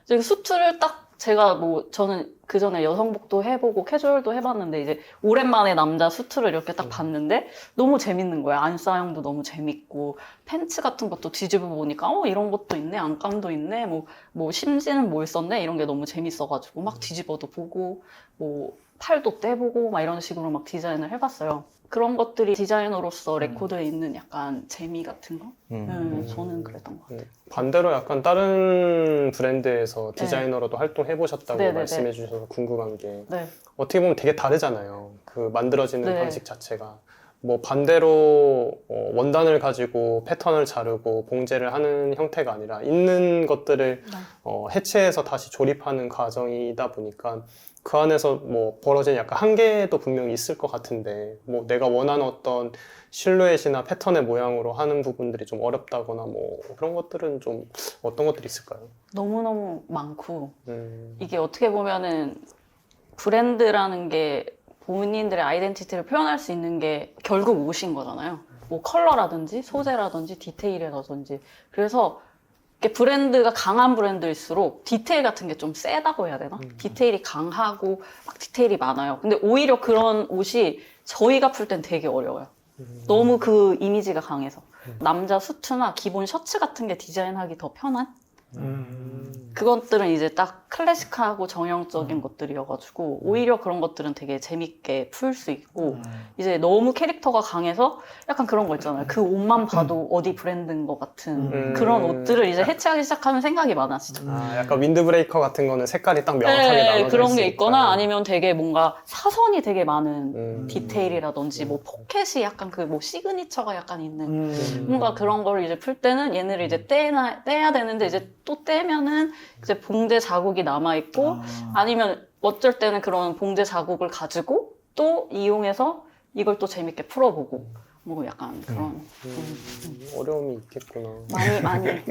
이제 수트를 딱 제가 뭐 저는 그 전에 여성복도 해보고 캐주얼도 해봤는데 이제 오랜만에 남자 수트를 이렇게 딱 봤는데 너무 재밌는 거예요. 안사형도 너무 재밌고 팬츠 같은 것도 뒤집어 보니까 이런 것도 있네, 안감도 있네, 뭐 심지는 뭘 썼네 이런 게 너무 재밌어가지고 막 뒤집어도 보고 뭐 팔도 떼보고 막 이런 식으로 막 디자인을 해봤어요. 그런 것들이 디자이너로서 레코드에 있는 약간 재미 같은 거? 저는 그랬던 것 같아요. 반대로 약간 다른 브랜드에서 디자이너로도 활동해보셨다고 네네네. 말씀해 주셔서 궁금한 게 네. 어떻게 보면 되게 다르잖아요. 그 만들어지는 네. 방식 자체가. 뭐 반대로 원단을 가지고 패턴을 자르고 봉제를 하는 형태가 아니라 있는 것들을 해체해서 다시 조립하는 과정이다 보니까 그 안에서 뭐 벌어진 약간 한계도 분명히 있을 것 같은데 뭐 내가 원하는 어떤 실루엣이나 패턴의 모양으로 하는 부분들이 좀 어렵다거나 뭐 그런 것들은 좀 어떤 것들이 있을까요? 너무너무 많고 이게 어떻게 보면은 브랜드라는 게 본인들의 아이덴티티를 표현할 수 있는 게 결국 옷인 거잖아요. 뭐 컬러라든지 소재라든지 디테일이라든지. 그래서 이게 브랜드가 강한 브랜드일수록 디테일 같은 게 좀 세다고 해야 되나? 디테일이 강하고 막 디테일이 많아요. 근데 오히려 그런 옷이 저희가 풀 땐 되게 어려워요. 너무 그 이미지가 강해서. 남자 수트나 기본 셔츠 같은 게 디자인하기 더 편한? 그것들은 이제 딱 클래식하고 정형적인 것들이어가지고 오히려 그런 것들은 되게 재밌게 풀 수 있고 이제 너무 캐릭터가 강해서 약간 그런 거 있잖아요. 그 옷만 봐도 어디 브랜드인 것 같은 그런 옷들을 이제 해체하기 시작하면 생각이 많아지죠. 약간 윈드브레이커 같은 거는 색깔이 딱 명확하게 나눠져 그런 게 있으니까. 있거나 아니면 되게 뭔가 사선이 되게 많은 디테일이라든지 뭐 포켓이 약간 그 뭐 시그니처가 약간 있는 뭔가 그런 걸 이제 풀 때는 얘네를 이제 떼야 되는데 이제 또 떼면은 이제 봉제 자국이 남아있고 아니면 어쩔 때는 그런 봉제 자국을 가지고 또 이용해서 이걸 또 재밌게 풀어보고 뭐 약간 그런 어려움이 있겠구나. 많이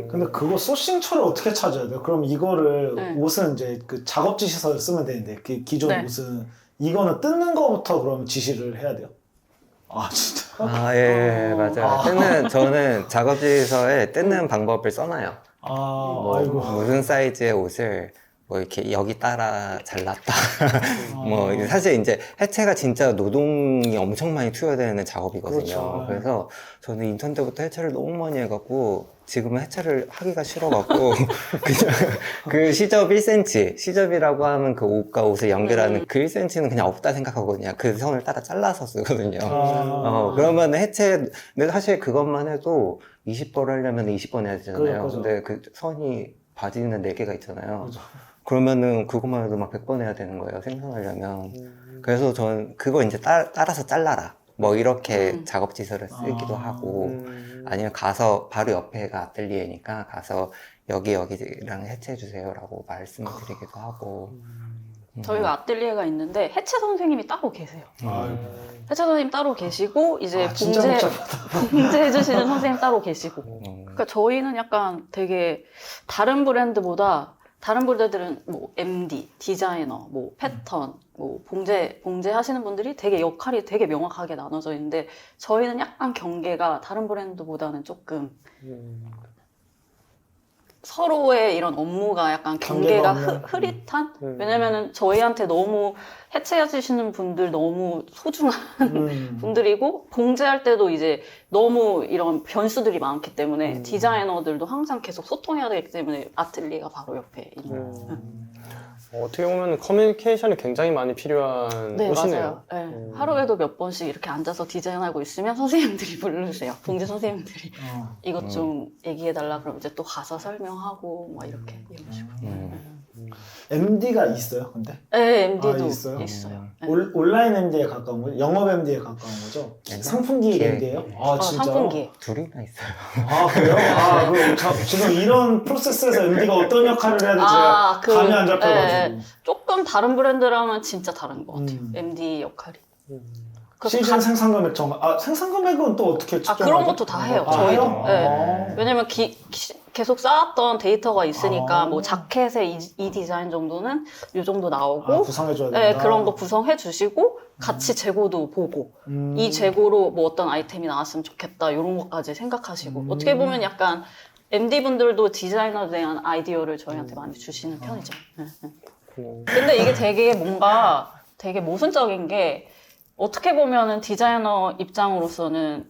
근데 그거 소싱처를 어떻게 찾아야 돼요? 그럼 이거를 네. 옷은 이제 그 작업 지시서를 쓰면 되는데 그 기존 네. 옷은 이거는 뜯는 거부터 그럼 지시를 해야 돼요? 아 진짜? 아, 예, 맞아요. 저는 작업지에서에 뜯는 방법을 써놔요. 뭐, 아이고. 무슨 사이즈의 옷을 뭐 이렇게 여기 따라 잘랐다. 뭐 사실 이제 해체가 진짜 노동이 엄청 많이 투여되는 작업이거든요. 그렇죠. 그래서 저는 인턴 때부터 해체를 너무 많이 해갖고 지금은 해체를 하기가 싫어갖고 그냥 그 시접 1cm, 시접이라고 하면 그 옷과 옷을 연결하는 그 1cm는 그냥 없다 생각하거든요. 그 선을 따라 잘라서 쓰거든요. 그러면 근데 사실 그것만 해도 20번 하려면 20번 해야 되잖아요. 그죠. 근데 그 선이 바지는 4개가 있잖아요. 그죠. 그러면은 그것만 해도 막 100번 해야 되는 거예요, 생산하려면. 그래서 저는 그거 이제 따라서 잘라라. 뭐 이렇게 작업지서를 쓰기도 하고, 아니면 가서 바로 옆에가 아틀리에니까 가서 여기랑 해체해주세요라고 말씀을 드리기도 하고. 저희가 아틀리에가 있는데 해체 선생님이 따로 계세요. 아이고. 회차 선생님 따로 계시고 이제 아, 진짜 봉제 해주시는 선생님 따로 계시고. 그러니까 저희는 약간 되게 다른 브랜드보다 다른 브랜드들은 뭐 MD, 디자이너, 뭐 패턴, 뭐 봉제 하시는 분들이 되게 역할이 되게 명확하게 나눠져 있는데 저희는 약간 경계가 다른 브랜드보다는 조금 서로의 이런 업무가 약간 경계가 경계가 없는. 흐릿한? 왜냐면은 저희한테 너무 해체해 주시는 분들 너무 소중한 분들이고 봉제할 때도 이제 너무 이런 변수들이 많기 때문에 디자이너들도 항상 계속 소통해야 되기 때문에 아틀리에가 바로 옆에 있는. 어떻게 보면 커뮤니케이션이 굉장히 많이 필요한 네, 곳이네요. 맞아요. 네. 하루에도 몇 번씩 이렇게 앉아서 디자인하고 있으면 선생님들이 부르세요. 봉제 선생님들이. 이것 좀 얘기해달라 그러면 이제 또 가서 설명하고 막 이렇게 이런 식으로. MD가 있어요, 근데? 네, MD도 아, 있어요? 있어요. 네. 온라인 MD에 가까운 거죠? 영업 MD에 가까운 거죠? 상품기 기획. MD예요? 아, 진짜? 상품기. 둘이나 있어요. 아, 그래요? 아, 지금 이런 프로세스에서 MD가 어떤 역할을 해야 될지 제가 감이 안 잡혀가지고. 조금 다른 브랜드랑은 진짜 다른 것 같아요. MD 역할이. 그래서 시즌 생산 금액 정말, 생산 금액은 또 어떻게 측정하죠? 그런 것도 다 해요. 아, 저희도. 해요? 네. 왜냐면 계속 쌓았던 데이터가 있으니까 아. 뭐 자켓의 이 디자인 정도는 이 정도 나오고 구성해줘야 된다. 네, 그런 거 구성해 주시고 같이 재고도 보고 이 재고로 뭐 어떤 아이템이 나왔으면 좋겠다 이런 것까지 생각하시고 어떻게 보면 약간 MD분들도 디자이너에 대한 아이디어를 저희한테 많이 주시는 편이죠. 네, 네. 근데 이게 되게 뭔가 되게 모순적인 게 어떻게 보면은 디자이너 입장으로서는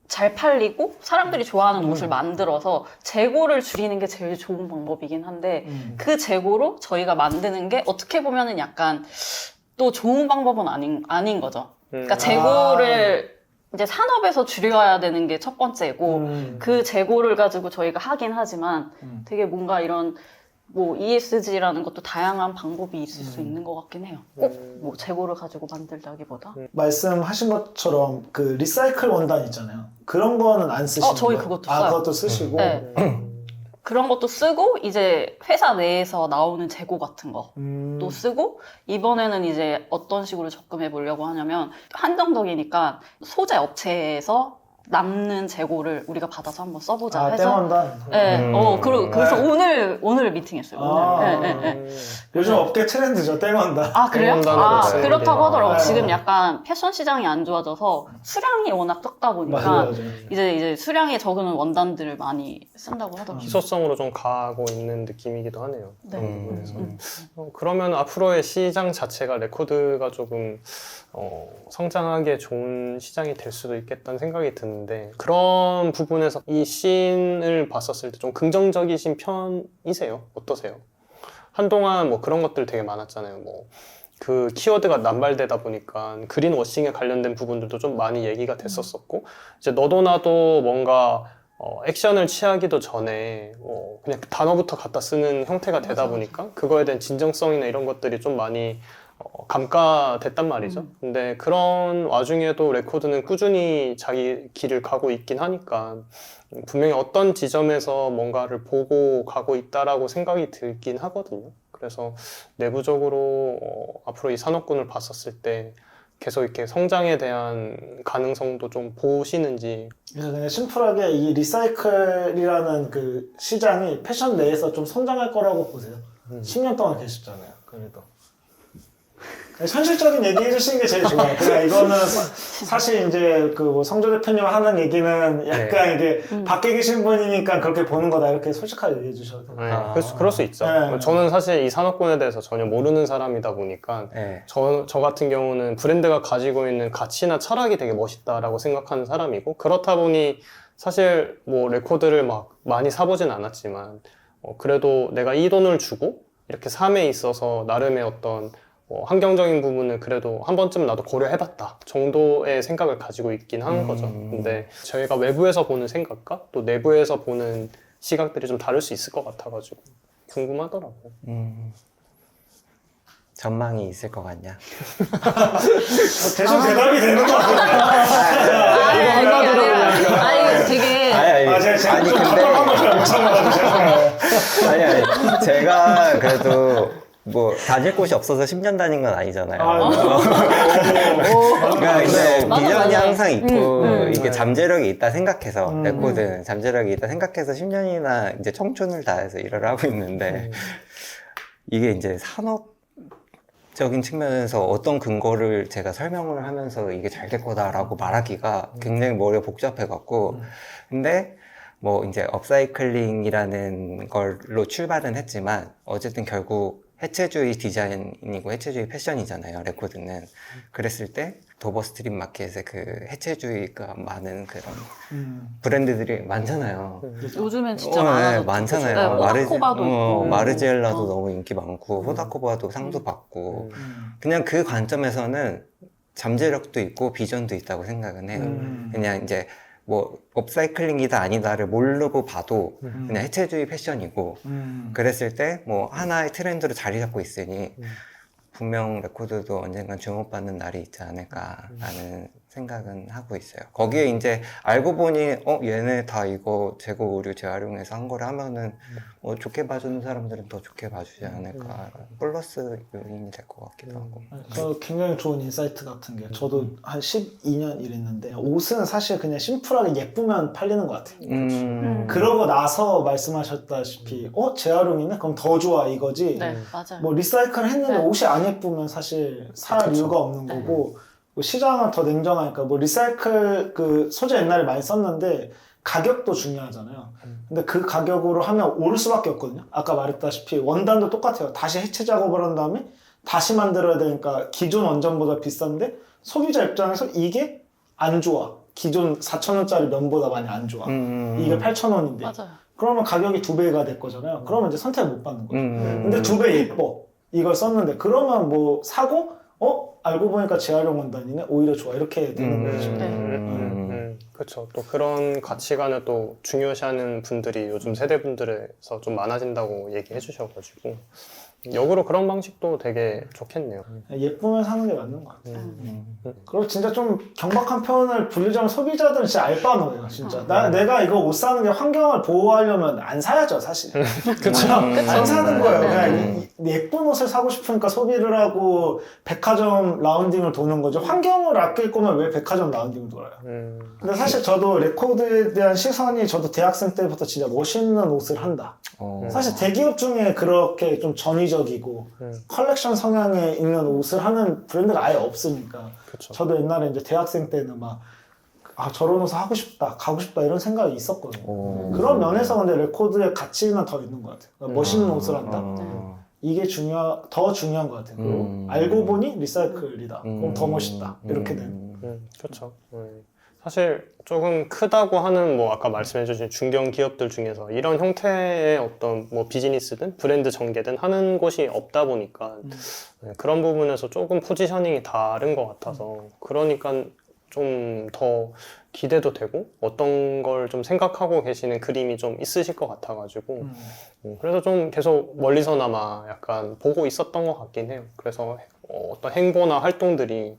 잘 팔리고 사람들이 좋아하는 옷을 만들어서 재고를 줄이는 게 제일 좋은 방법이긴 한데 그 재고로 저희가 만드는 게 어떻게 보면은 약간 또 좋은 방법은 아닌 거죠. 그러니까 재고를 이제 산업에서 줄여야 되는 게 첫 번째고 그 재고를 가지고 저희가 하긴 하지만 되게 뭔가 이런 뭐 ESG라는 것도 다양한 방법이 있을 수 있는 것 같긴 해요. 꼭 뭐 재고를 가지고 만들다기보다. 말씀하신 것처럼 그 리사이클 원단 있잖아요. 그런 거는 안 쓰시는 저희 거예요? 그것도 써요. 그것도 쓰시고. 네. 그런 것도 쓰고 이제 회사 내에서 나오는 재고 같은 것도 쓰고 이번에는 이제 어떤 식으로 접근해 보려고 하냐면 한정적이니까 소재 업체에서 남는 재고를 우리가 받아서 한번 써보자 해서 땡원단. 네, 그래서 오늘 미팅했어요. 오늘. 네, 네, 네. 요즘 업계 트렌드죠, 땡원단. 아 그래요? 땡원단으로 써요. 그렇다고 하더라고요. 네. 지금 약간 패션 시장이 안 좋아져서 수량이 워낙 적다 보니까 맞아요. 이제 수량이 적은 원단들을 많이 쓴다고 하더라고요. 희소성으로 좀 가고 있는 느낌이기도 하네요. 네. 그러면 앞으로의 시장 자체가 레코드가 조금 성장하기에 좋은 시장이 될 수도 있겠다는 생각이 드는데 그런 부분에서 이 씬을 봤었을 때 좀 긍정적이신 편이세요? 어떠세요? 한동안 뭐 그런 것들 되게 많았잖아요. 뭐 그 키워드가 남발되다 보니까 그린워싱에 관련된 부분들도 좀 많이 얘기가 됐었었고 이제 너도 나도 뭔가 액션을 취하기도 전에 그냥 단어부터 갖다 쓰는 형태가 되다 보니까 그거에 대한 진정성이나 이런 것들이 좀 많이 감가됐단 말이죠. 근데 그런 와중에도 레코드는 꾸준히 자기 길을 가고 있긴 하니까 분명히 어떤 지점에서 뭔가를 보고 가고 있다라고 생각이 들긴 하거든요. 그래서 내부적으로 앞으로 이 산업군을 봤었을 때 계속 이렇게 성장에 대한 가능성도 좀 보시는지. 그래서 그냥 심플하게 이 리사이클이라는 그 시장이 패션 내에서 좀 성장할 거라고 보세요. 10년 동안 계셨잖아요. 그래도. 현실적인 얘기 해주시는 게 제일 좋아요. 그냥 이거는 사실 이제 그 뭐 성조 대표님 하는 얘기는 약간 이게 밖에 계신 분이니까 그렇게 보는 거다 이렇게 솔직하게 얘기해 주셔도. 네, 그럴 수 있죠. 네. 저는 사실 이 산업군에 대해서 전혀 모르는 사람이다 보니까 네. 저 같은 경우는 브랜드가 가지고 있는 가치나 철학이 되게 멋있다라고 생각하는 사람이고 그렇다 보니 사실 뭐 레코드를 막 많이 사보진 않았지만 그래도 내가 이 돈을 주고 이렇게 삶에 있어서 나름의 어떤 환경적인 부분은 그래도 한 번쯤 나도 고려해봤다 정도의 생각을 가지고 있긴 하는 거죠. 근데 저희가 외부에서 보는 생각과 또 내부에서 보는 시각들이 좀 다를 수 있을 것 같아가지고 궁금하더라고요. 전망이 있을 것 같냐? 대충 대답이 되는 것 같은데. 아니 되게 제가 아니, 좀 근데- 답답한 거 잘 못 참아가지고 죄송해요. 아니 제가 그래도 뭐 다닐 곳이 없어서 10년 다닌 건 아니잖아요. 오. 그러니까 이제 맞아, 비전이 맞아. 항상 있고 이게 네. 잠재력이 있다 생각해서 음. 레코드는 잠재력이 있다 생각해서 10년이나 이제 청춘을 다해서 일을 하고 있는데 이게 이제 산업적인 측면에서 어떤 근거를 제가 설명을 하면서 이게 잘 될 거다라고 말하기가 굉장히 머리가 복잡해갖고 근데 뭐 이제 업사이클링이라는 걸로 출발은 했지만 어쨌든 결국 해체주의 디자인이고 해체주의 패션이잖아요, 레코드는. 그랬을 때 도버 스트릿 마켓에 그 해체주의가 많은 그런 브랜드들이 많잖아요. 요즘엔 진짜 네, 많아졌죠. 많잖아요. 네, 호다코바도 있고. 마르지엘라도 너무 인기 많고 호다코바도 상도 받고 그냥 그 관점에서는 잠재력도 있고 비전도 있다고 생각은 해요. 그냥 이제 뭐 업사이클링이다 아니다를 모르고 봐도 그냥 해체주의 패션이고 그랬을 때 뭐 하나의 트렌드로 자리 잡고 있으니 분명 레코드도 언젠간 주목받는 날이 있지 않을까라는 생각은 하고 있어요. 거기에 이제 알고 보니 얘네 다 이거 재고 오류 재활용해서 한 거를 하면은 좋게 봐주는 사람들은 더 좋게 봐주지 않을까 플러스 요인이 될 것 같기도 하고. 저 굉장히 좋은 인사이트 같은 게 저도 한 12년 일했는데 옷은 사실 그냥 심플하게 예쁘면 팔리는 것 같아요. 그러고 나서 말씀하셨다시피 재활용이네? 그럼 더 좋아 이거지. 네, 맞아요. 뭐 리사이클 했는데 네. 옷이 안 예쁘면 사실 살 그쵸. 이유가 없는 네. 거고 뭐 시장은 더 냉정하니까 뭐 리사이클 그 소재 옛날에 많이 썼는데 가격도 중요하잖아요. 근데 그 가격으로 하면 오를 수밖에 없거든요. 아까 말했다시피 원단도 똑같아요. 다시 해체 작업을 한 다음에 다시 만들어야 되니까 기존 원전보다 비싼데 소비자 입장에서 이게 안 좋아. 기존 4,000원짜리 면보다 많이 안 좋아. 이게 8,000원인데. 맞아요. 그러면 가격이 2배가 될 거잖아요. 그러면 이제 선택을 못 받는 거죠. 근데 근데 2배 예뻐. 이걸 썼는데 그러면 뭐 사고 알고 보니까 재활용 원단이네. 오히려 좋아. 이렇게 되는 거죠. 그렇죠. 또 그런 가치관을 또 중요시하는 분들이 요즘 세대분들에서 좀 많아진다고 얘기해 주셔가지고 역으로 그런 방식도 되게 좋겠네요. 예쁘면 사는 게 맞는 것 같아요. 그리고 진짜 좀 경박한 표현을 부르자면 소비자들은 진짜 알바노예요, 진짜. 내가 이거 옷 사는 게 환경을 보호하려면 안 사야죠, 사실. 그쵸. 안 사는 거예요. 네. 그냥 예쁜 옷을 사고 싶으니까 소비를 하고 백화점 라운딩을 도는 거죠. 환경을 아낄 거면 왜 백화점 라운딩을 돌아요? 근데 사실 저도 레코드에 대한 시선이 저도 대학생 때부터 진짜 멋있는 옷을 한다. 사실 대기업 중에 그렇게 좀 전위적이고 컬렉션 성향에 있는 옷을 하는 브랜드가 아예 없으니까 그쵸. 저도 옛날에 이제 대학생 때는 막 저런 옷을 하고 싶다, 가고 싶다 이런 생각이 있었거든요. 그런 면에서 근데 레코드의 가치는 더 있는 것 같아요. 그러니까 멋있는 옷을 한다. 이게 더 중요한 것 같아요. 그리고 알고 보니 리사이클이다. 그럼 더 멋있다. 이렇게 되는. 그렇죠. 사실 조금 크다고 하는 뭐 아까 말씀해주신 중견 기업들 중에서 이런 형태의 어떤 뭐 비즈니스든 브랜드 전개든 하는 곳이 없다 보니까 그런 부분에서 조금 포지셔닝이 다른 것 같아서 그러니까 좀 더 기대도 되고 어떤 걸 좀 생각하고 계시는 그림이 좀 있으실 것 같아가지고 그래서 좀 계속 멀리서나마 약간 보고 있었던 것 같긴 해요. 그래서 어떤 행보나 활동들이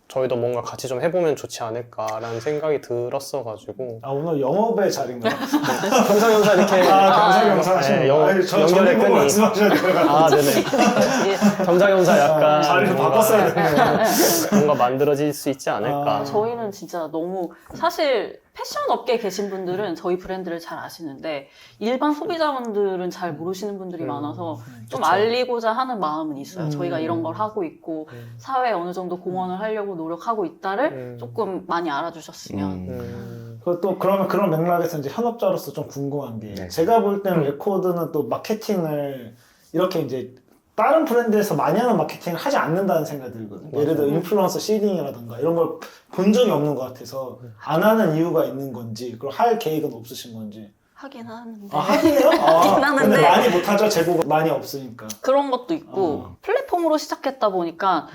저희도 뭔가 같이 좀 해보면 좋지 않을까라는 생각이 들었어가지고 오늘 영업의 자리인가요? 겸사겸사 이렇게 겸사겸사 하시는 네, 거예요? 저 연결했더니 말씀하셔야 돼요. 네네. 겸사겸사 약간 자리를 뭔가 바꿨어야 되네요. 뭔가 만들어질 수 있지 않을까. 저희는 진짜 너무 사실 패션 업계에 계신 분들은 저희 브랜드를 잘 아시는데 일반 소비자분들은 잘 모르시는 분들이 많아서 좀 그쵸. 알리고자 하는 마음은 있어요. 저희가 이런 걸 하고 있고 사회에 어느 정도 공헌을 하려고 노력하고 있다를 조금 많이 알아주셨으면. 그리고 또 그러면 그런 맥락에서 이제 현업자로서 좀 궁금한 게 네. 제가 볼 때는 레코드는 또 마케팅을 이렇게 이제 다른 브랜드에서 많이 하는 마케팅을 하지 않는다는 생각이 들거든요. 예를 들어 인플루언서 시딩이라든가 이런 걸 본 적이 없는 것 같아서 안 하는 이유가 있는 건지 그리고 할 계획은 없으신 건지. 하긴 하는데 하긴 해요? 하긴 하는데. 근데 많이 못하죠. 재고가 많이 없으니까. 그런 것도 있고 플랫폼으로 시작했다 보니까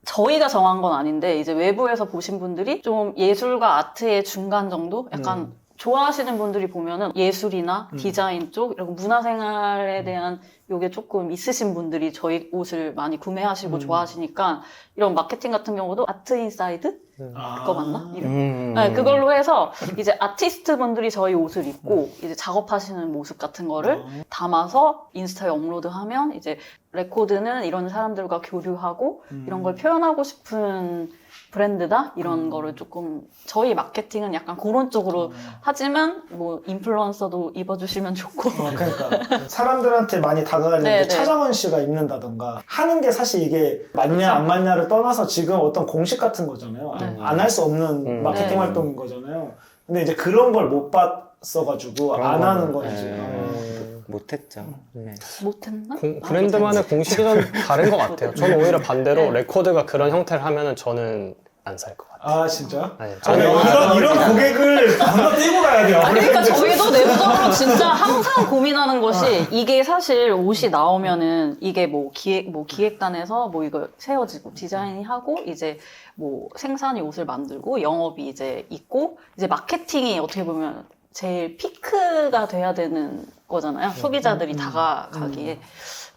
저희가 정한 건 아닌데 이제 외부에서 보신 분들이 좀 예술과 아트의 중간 정도? 약간 좋아하시는 분들이 보면은 예술이나 디자인 쪽 이런 문화생활에 대한 요게 조금 있으신 분들이 저희 옷을 많이 구매하시고 음. 좋아하시니까 이런 마케팅 같은 경우도 아트 인사이드? 그거 맞나? 이름? 음. 네, 그걸로 해서 이제 아티스트 분들이 저희 옷을 입고 이제 작업하시는 모습 같은 거를 담아서 인스타에 업로드하면 이제 레코드는 이런 사람들과 교류하고 이런 걸 표현하고 싶은 브랜드다? 이런 거를 조금 저희 마케팅은 약간 그런 쪽으로 하지만 뭐 인플루언서도 입어주시면 좋고 그러니까 사람들한테 많이 다가가려면 네, 네. 차정원 씨가 입는다던가 하는 게 사실 이게 맞냐 안 맞냐를 떠나서 지금 어떤 공식 같은 거잖아요. 네. 안 할 수 없는 마케팅 네. 활동인 거잖아요. 근데 이제 그런 걸 못 봤어가지고 그런 안 하는 거는, 거지. 못했죠. 네. 못했나? 브랜드만의 공식이 좀 다른 것 같아요. 저는 오히려 반대로 네. 레코드가 그런 형태를 하면은 저는 안 살 것 같아요. 아 진짜? 네, 아니, 저는 이런 고객을 건너뛰고 가야 돼요. 그러니까 저희도 내부적으로 진짜 항상 고민하는 것이 이게 사실 옷이 나오면은 이게 뭐 기획단에서 뭐 이거 세워지고 디자인이 하고 이제 뭐 생산이 옷을 만들고 영업이 이제 있고 이제 마케팅이 어떻게 보면 제일 피크가 돼야 되는 거잖아요. 소비자들이 다가가기에.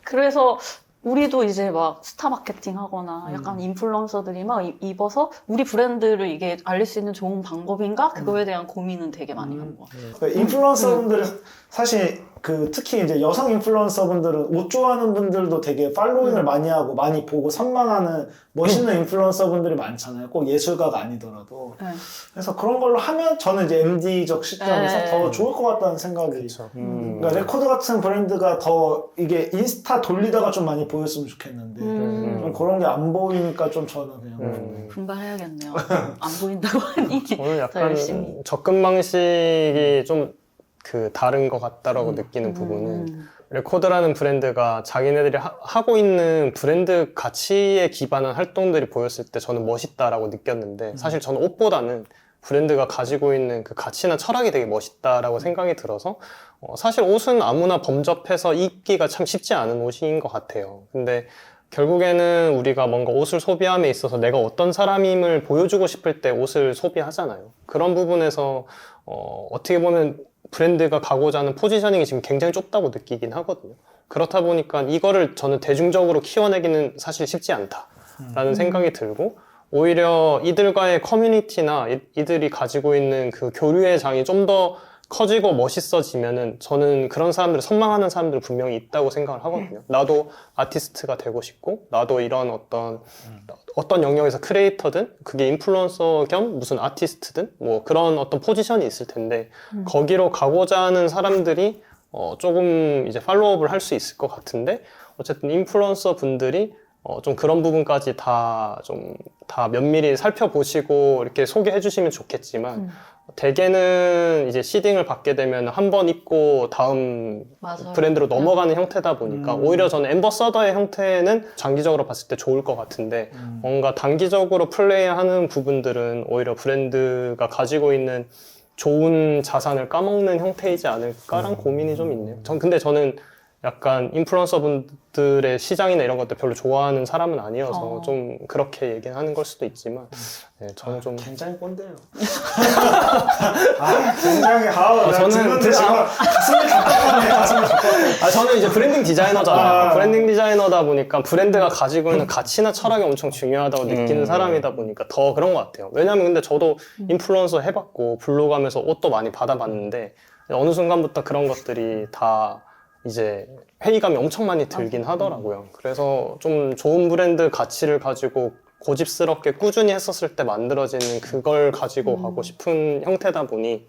그래서 우리도 이제 막 스타 마케팅 하거나 약간 인플루언서들이 막 입어서 우리 브랜드를 이게 알릴 수 있는 좋은 방법인가? 그거에 대한 고민은 되게 많이 한 거 같아요. 그러니까 인플루언서분들은 사실 그 특히 이제 여성 인플루언서분들은 옷 좋아하는 분들도 되게 팔로잉을 많이 하고 많이 보고 선망하는 멋있는 인플루언서분들이 많잖아요. 꼭 예술가가 아니더라도. 네. 그래서 그런 걸로 하면 저는 이제 MD적 시점에서 네. 더 좋을 것 같다는 생각이. 그렇죠. 그러니까 레코드 같은 브랜드가 더 이게 인스타 돌리다가 좀 많이 보였으면 좋겠는데 좀 그런 게 안 보이니까 좀 저는 그냥 분발해야겠네요. 안 보인다고 하니. 저는 더 약간 열심히. 접근 방식이 좀 그 다른 것 같다라고 느끼는 부분은 레코드라는 브랜드가 자기네들이 하고 있는 브랜드 가치에 기반한 활동들이 보였을 때 저는 멋있다라고 느꼈는데 사실 저는 옷보다는 브랜드가 가지고 있는 그 가치나 철학이 되게 멋있다라고 생각이 들어서 사실 옷은 아무나 범접해서 입기가 참 쉽지 않은 옷인 것 같아요. 근데 결국에는 우리가 뭔가 옷을 소비함에 있어서 내가 어떤 사람임을 보여주고 싶을 때 옷을 소비하잖아요. 그런 부분에서 어떻게 보면 브랜드가 가고자 하는 포지셔닝이 지금 굉장히 좁다고 느끼긴 하거든요. 그렇다 보니까 이거를 저는 대중적으로 키워내기는 사실 쉽지 않다라는 생각이 들고 오히려 이들과의 커뮤니티나 이들이 가지고 있는 그 교류의 장이 좀 더 커지고 멋있어지면은 저는 그런 사람들을 선망하는 사람들 분명히 있다고 생각을 하거든요. 나도 아티스트가 되고 싶고 나도 이런 어떤 영역에서 크리에이터든 그게 인플루언서 겸 무슨 아티스트든 뭐 그런 어떤 포지션이 있을 텐데 거기로 가고자 하는 사람들이 조금 이제 팔로우업을 할 수 있을 것 같은데 어쨌든 인플루언서 분들이 좀 그런 부분까지 다 면밀히 살펴보시고 이렇게 소개해 주시면 좋겠지만 대개는 이제 시딩을 받게 되면 한 번 입고 다음 맞아요. 브랜드로 넘어가는 형태다 보니까 오히려 저는 앰버서더의 형태는 장기적으로 봤을 때 좋을 것 같은데 뭔가 단기적으로 플레이하는 부분들은 오히려 브랜드가 가지고 있는 좋은 자산을 까먹는 형태이지 않을까란 고민이 좀 있네요. 근데 저는 약간 인플루언서 분들의 시장이나 이런 것들 별로 좋아하는 사람은 아니어서 좀 그렇게 얘기하는 걸 수도 있지만 네, 저는 좀 굉장히 꼰대요. 굉장히 저는 듣는데 지금 가슴이 답답하네. 가슴이 답답해. 저는 이제 브랜딩 디자이너잖아요. 브랜딩 디자이너다 보니까 브랜드가 가지고 있는 가치나 철학이 엄청 중요하다고 느끼는 사람이다 보니까 더 그런 것 같아요. 왜냐면 근데 저도 인플루언서 해봤고 블로그 하면서 옷도 많이 받아봤는데 어느 순간부터 그런 것들이 다 이제 회의감이 엄청 많이 들긴 하더라고요. 그래서 좀 좋은 브랜드 가치를 가지고 고집스럽게 꾸준히 했었을 때 만들어지는 그걸 가지고 가고 싶은 형태다 보니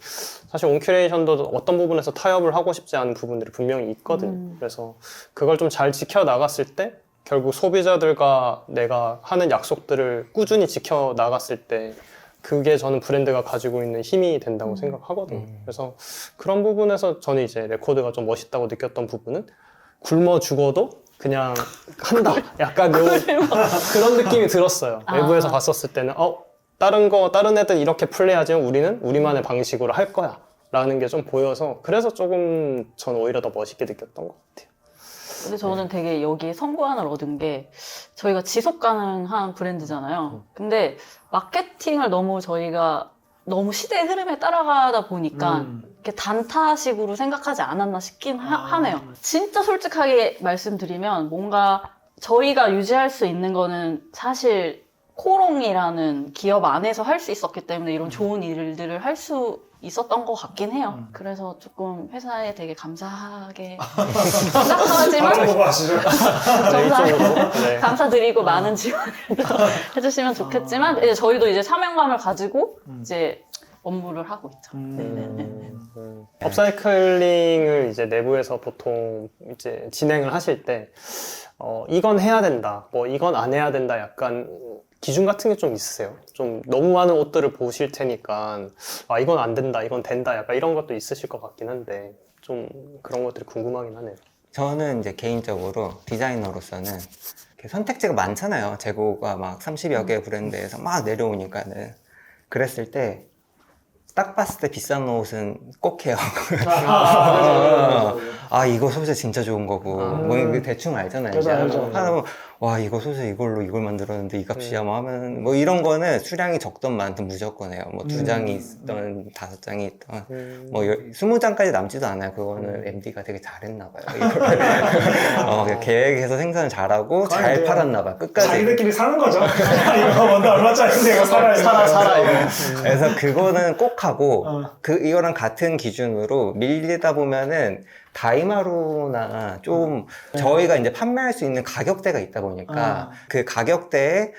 사실 온큐레이션도 어떤 부분에서 타협을 하고 싶지 않은 부분들이 분명히 있거든요. 그래서 그걸 좀 잘 지켜나갔을 때 결국 소비자들과 내가 하는 약속들을 꾸준히 지켜나갔을 때 그게 저는 브랜드가 가지고 있는 힘이 된다고 생각하거든요. 그래서 그런 부분에서 저는 이제 레코드가 좀 멋있다고 느꼈던 부분은 굶어 죽어도 그냥 한다. 약간 그런 느낌이 들었어요. 외부에서 봤었을 때는 다른 애들 이렇게 플레이하지만 우리는 우리만의 방식으로 할 거야 라는 게 좀 보여서 그래서 조금 저는 오히려 더 멋있게 느꼈던 것 같아요. 근데 저는 되게 여기에 선고안을 얻은 게 저희가 지속 가능한 브랜드잖아요. 근데 마케팅을 저희가 너무 시대의 흐름에 따라가다 보니까 이렇게 단타식으로 생각하지 않았나 싶긴 하네요. 진짜 솔직하게 말씀드리면 뭔가 저희가 유지할 수 있는 거는 사실 코롱이라는 기업 안에서 할 수 있었기 때문에 이런 좋은 일들을 할 수 있었던 것 같긴 해요. 그래서 조금 회사에 되게 감사하게 생각하지만 보고 하시죠. 네. 감사드리고 많은 지원을 해주시면 좋겠지만 이제 저희도 이제 사명감을 가지고 이제 업무를 하고 있죠. 네네네. 업사이클링을 이제 내부에서 보통 이제 진행을 하실 때 이건 해야 된다, 뭐 이건 안 해야 된다, 약간 기준 같은 게 좀 있으세요? 좀 너무 많은 옷들을 보실 테니까 아 이건 안 된다, 이건 된다, 약간 이런 것도 있으실 것 같긴 한데 좀 그런 것들이 궁금하긴 하네요. 저는 이제 개인적으로 디자이너로서는 이렇게 선택지가 많잖아요. 재고가 막 30여 개 브랜드에서 막 내려오니까는. 그랬을 때 딱 봤을 때 비싼 옷은 꼭 해요. 아 이거 소재 진짜 좋은 거고 뭐 이거 대충 알잖아요. 이제 알죠. 하다 보면 와 이거 소재 이걸로 이걸 만들었는데 이 값이야 뭐 하면 뭐 이런 거는 수량이 적든 많든 무조건 해요. 뭐 2장이 있던 5장이 있던 뭐 20장까지 남지도 않아요. 그거는 MD가 되게 잘했나 봐요. 이거를 계획해서 생산을 잘하고 잘 이제 팔았나 봐요. 끝까지. 자기들끼리 사는 거죠. 이거 뭔데 얼마짜리인데 이거 살아 이거. 그래서 그거는 꼭 하고 이거랑 같은 기준으로 밀리다 보면은 다이마루나 좀 저희가 이제 판매할 수 있는 가격대가 있다 보니까 그 가격대에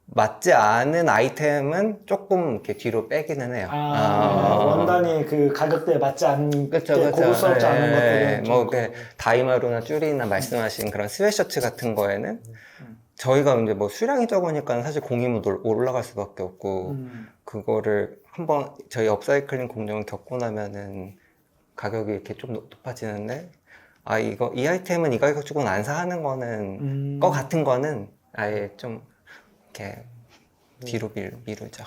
맞지 않은 아이템은 조금 이렇게 뒤로 빼기는 해요. 원단이 그 가격대에 맞지 않게 그쵸. 고급스럽지 않은 것들은 뭐 다이마루나 쭈리나 말씀하신 그런 스웨셔츠 같은 거에는 저희가 이제 뭐 수량이 적으니까 사실 공임은 올라갈 수밖에 없고 그거를 한번 저희 업사이클링 공정을 겪고 나면은 가격이 이렇게 좀 높아지는데 아 이거 이 아이템은 이 가격 주고는 안 사 하는 거는 거 같은 거는 아예 좀 이렇게 뒤로 미루죠.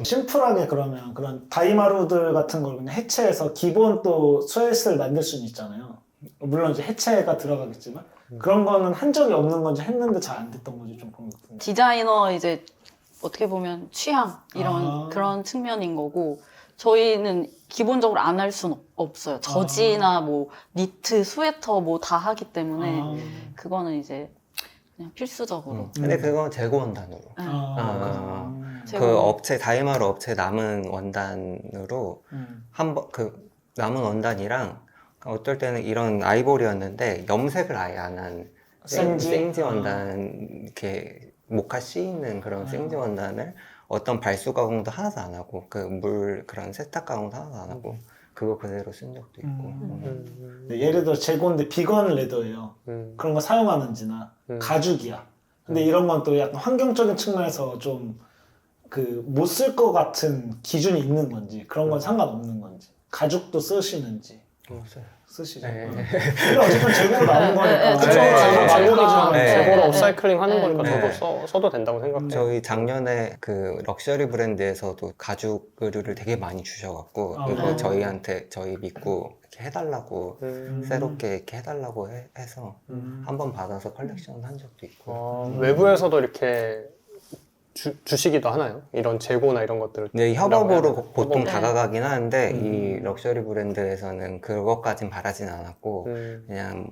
심플하게 그러면 그런 다이마루들 같은 걸 그냥 해체해서 기본 또 스웨트를 만들 수는 있잖아요. 물론 이제 해체가 들어가겠지만 그런 거는 한 적이 없는 건지 했는데 잘 안 됐던 건지 좀 궁금해요. 디자이너 이제 어떻게 보면 취향 이런 그런 측면인 거고 저희는 기본적으로 안 할 수는 없어요. 저지나 뭐 니트, 스웨터 뭐 다 하기 때문에 그거는 이제 그냥 필수적으로. 근데 그건 재고 원단으로. 재고. 그 업체 다이마루 업체 남은 원단으로 한번 그 남은 원단이랑 어떨 때는 이런 아이보리였는데 염색을 아예 안 한 생지 원단 이렇게 모카 씨 있는 그런 생지 원단을 어떤 발수 가공도 하나도 안 하고 그 물 그런 세탁 가공도 하나도 안 하고 그거 그대로 쓴 적도 있고. 네, 예를 들어 재고인데 비건 레더예요. 그런 거 사용하는지나 가죽이야. 근데 이런 건 또 약간 환경적인 측면에서 좀 그 못 쓸 것 같은 기준이 있는 건지 그런 건 상관없는 건지 가죽도 쓰시는지. 쓰시죠. 네. 근데 어쨌든 재고로 나온 거니까. 그쵸. 네. 재고 만들기지만 네. 재고로 네. 업사이클링 하는 네. 거니까 네. 저도 써도 된다고 생각해요. 저희 작년에 그 럭셔리 브랜드에서도 가죽 의류를 되게 많이 주셔갖고 이거 저희한테 저희 믿고 이렇게 해달라고 새롭게 이렇게 해달라고 해서 한번 받아서 컬렉션 한 적도 있고. 외부에서도 이렇게 주시기도 하나요? 이런 재고나 이런 것들을. 네, 협업으로 보통 네. 다가가긴 하는데 이 럭셔리 브랜드에서는 그것까진 바라진 않았고 그냥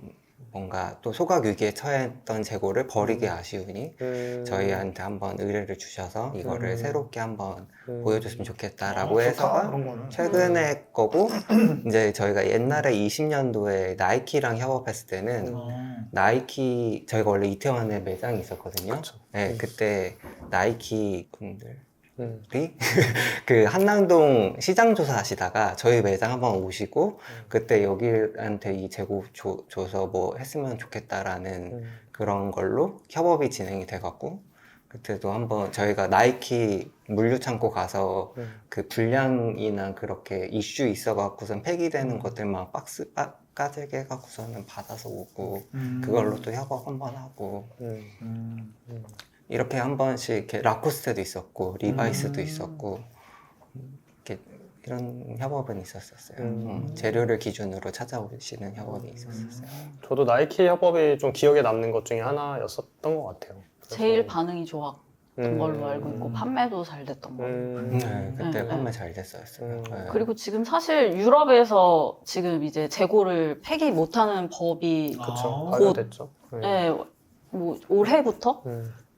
뭔가 또 소각 위기에 처했던 재고를 버리기 아쉬우니 저희한테 한번 의뢰를 주셔서 이거를 새롭게 한번 보여줬으면 좋겠다라고 해서 그런 거는. 최근에 거고 이제 저희가 옛날에 20년도에 나이키랑 협업했을 때는 나이키 저희가 원래 이태원에 매장이 있었거든요. 네, 그때 나이키 분들이 그 한남동 시장 조사하시다가 저희 매장 한번 오시고 그때 여기한테 이 재고 줘서 뭐 했으면 좋겠다라는 그런 걸로 협업이 진행이 돼갖고 그때도 한번 저희가 나이키 물류창고 가서 그 불량이나 그렇게 이슈 있어갖고선 폐기되는 것들만 박스 까지게 해갖고서는 받아서 오고 그걸로 또 협업 한번 하고 이렇게 한 번씩 이렇게 라코스테도 있었고 리바이스도 있었고 이렇게 이런 협업은 있었어요. 재료를 기준으로 찾아오시는 협업이 있었어요. 저도 나이키 협업이 좀 기억에 남는 것 중에 하나였었던 것 같아요. 제일 반응이 좋았고 걸로 알고 있고 판매도 잘 됐던 걸로. 네, 그때 네, 판매 네. 잘 됐었어요. 네. 그리고 지금 사실 유럽에서 지금 이제 재고를 폐기 못하는 법이 그쵸. 아, 곧- 됐죠. 네, 뭐 올해부터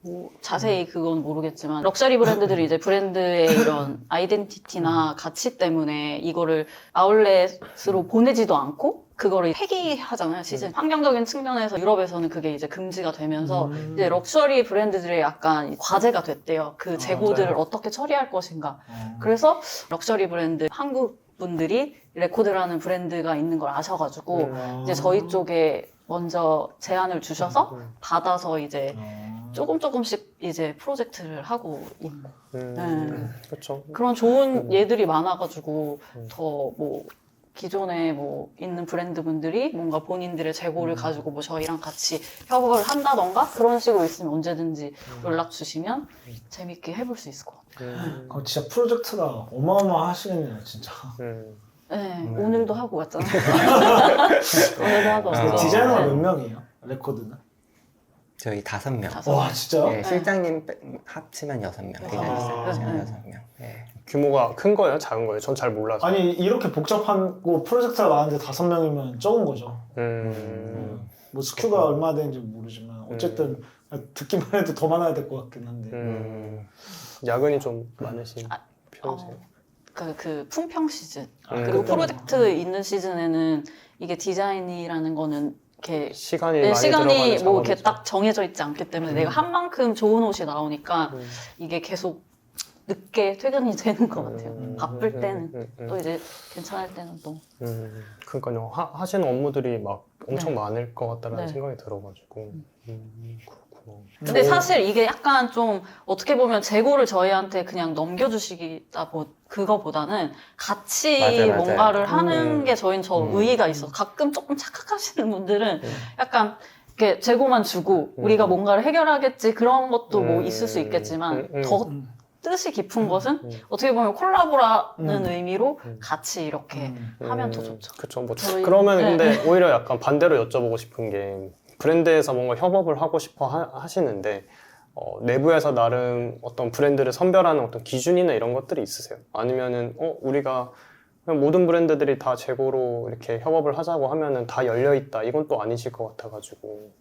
뭐 자세히 그건 모르겠지만 럭셔리 브랜드들이 이제 브랜드의 이런 아이덴티티나 가치 때문에 이거를 아울렛으로 보내지도 않고 그거를 폐기하잖아요. 시즌 환경적인 측면에서 유럽에서는 그게 이제 금지가 되면서 이제 럭셔리 브랜드들의 약간 과제가 됐대요. 그 재고들을 맞아요. 어떻게 처리할 것인가. 그래서 럭셔리 브랜드 한국 분들이 레코드라는 브랜드가 있는 걸 아셔가지고 이제 저희 쪽에 먼저 제안을 주셔서 받아서 이제 조금씩 이제 프로젝트를 하고 있는 그렇죠. 그런 좋은 예들이 많아가지고 더 뭐 기존에 뭐 있는 브랜드 분들이 뭔가 본인들의 재고를 가지고 뭐 저희랑 같이 협업을 한다던가 그런 식으로 있으면 언제든지 연락 주시면 재밌게 해볼 수 있을 것 같아요. 진짜 프로젝트가 어마어마하시겠네요, 진짜. 네, 오늘도 하고 왔잖아요. 오늘도 하고 그 왔죠. 디자이너가 몇 명이에요? 레코드는? 저희 5명. 와, 진짜요? 네, 실장님 합치면 6명. 디자이너 합치면 6명. 네. 규모가 큰 거예요? 작은 거예요? 전 잘 몰라서. 아니, 이렇게 복잡하고 프로젝트가 많은데 5명이면 적은 거죠. 뭐 스큐가 얼마나 되는지 모르지만 어쨌든 듣기만 해도 더 많아야 될 것 같긴 한데. 야근이 좀 많으신 아, 편이세요? 그 품평 시즌 그리고 그때는 프로젝트 있는 시즌에는 이게 디자인이라는 거는 이렇게 시간이 네, 많이 시간이 들어가는 뭐 이렇게 작업이죠. 딱 정해져 있지 않기 때문에 내가 한 만큼 좋은 옷이 나오니까 이게 계속 늦게 퇴근이 되는 것 같아요. 바쁠 때는 또 이제 괜찮을 때는 또 그러니까요. 하시는 업무들이 막 엄청 네. 많을 것 같다는 네. 생각이 들어가지고. 그렇구나. 근데 사실 이게 약간 좀 어떻게 보면 재고를 저희한테 그냥 넘겨주시기다 그거보다는 같이 맞아요. 뭔가를 하는 게 저희는 의의가 있어서 가끔 조금 착각하시는 분들은 약간 이렇게 재고만 주고 우리가 뭔가를 해결하겠지 그런 것도 뭐 있을 수 있겠지만 더 뜻이 깊은 것은 어떻게 보면 콜라보라는 의미로 같이 이렇게 하면 더 좋죠. 그쵸. 뭐 그러면 네. 근데 오히려 약간 반대로 여쭤보고 싶은 게 브랜드에서 뭔가 협업을 하고 싶어 하시는데 내부에서 나름 어떤 브랜드를 선별하는 어떤 기준이나 이런 것들이 있으세요? 아니면은 우리가 그냥 모든 브랜드들이 다 재고로 이렇게 협업을 하자고 하면은 다 열려 있다. 이건 또 아니실 것 같아가지고.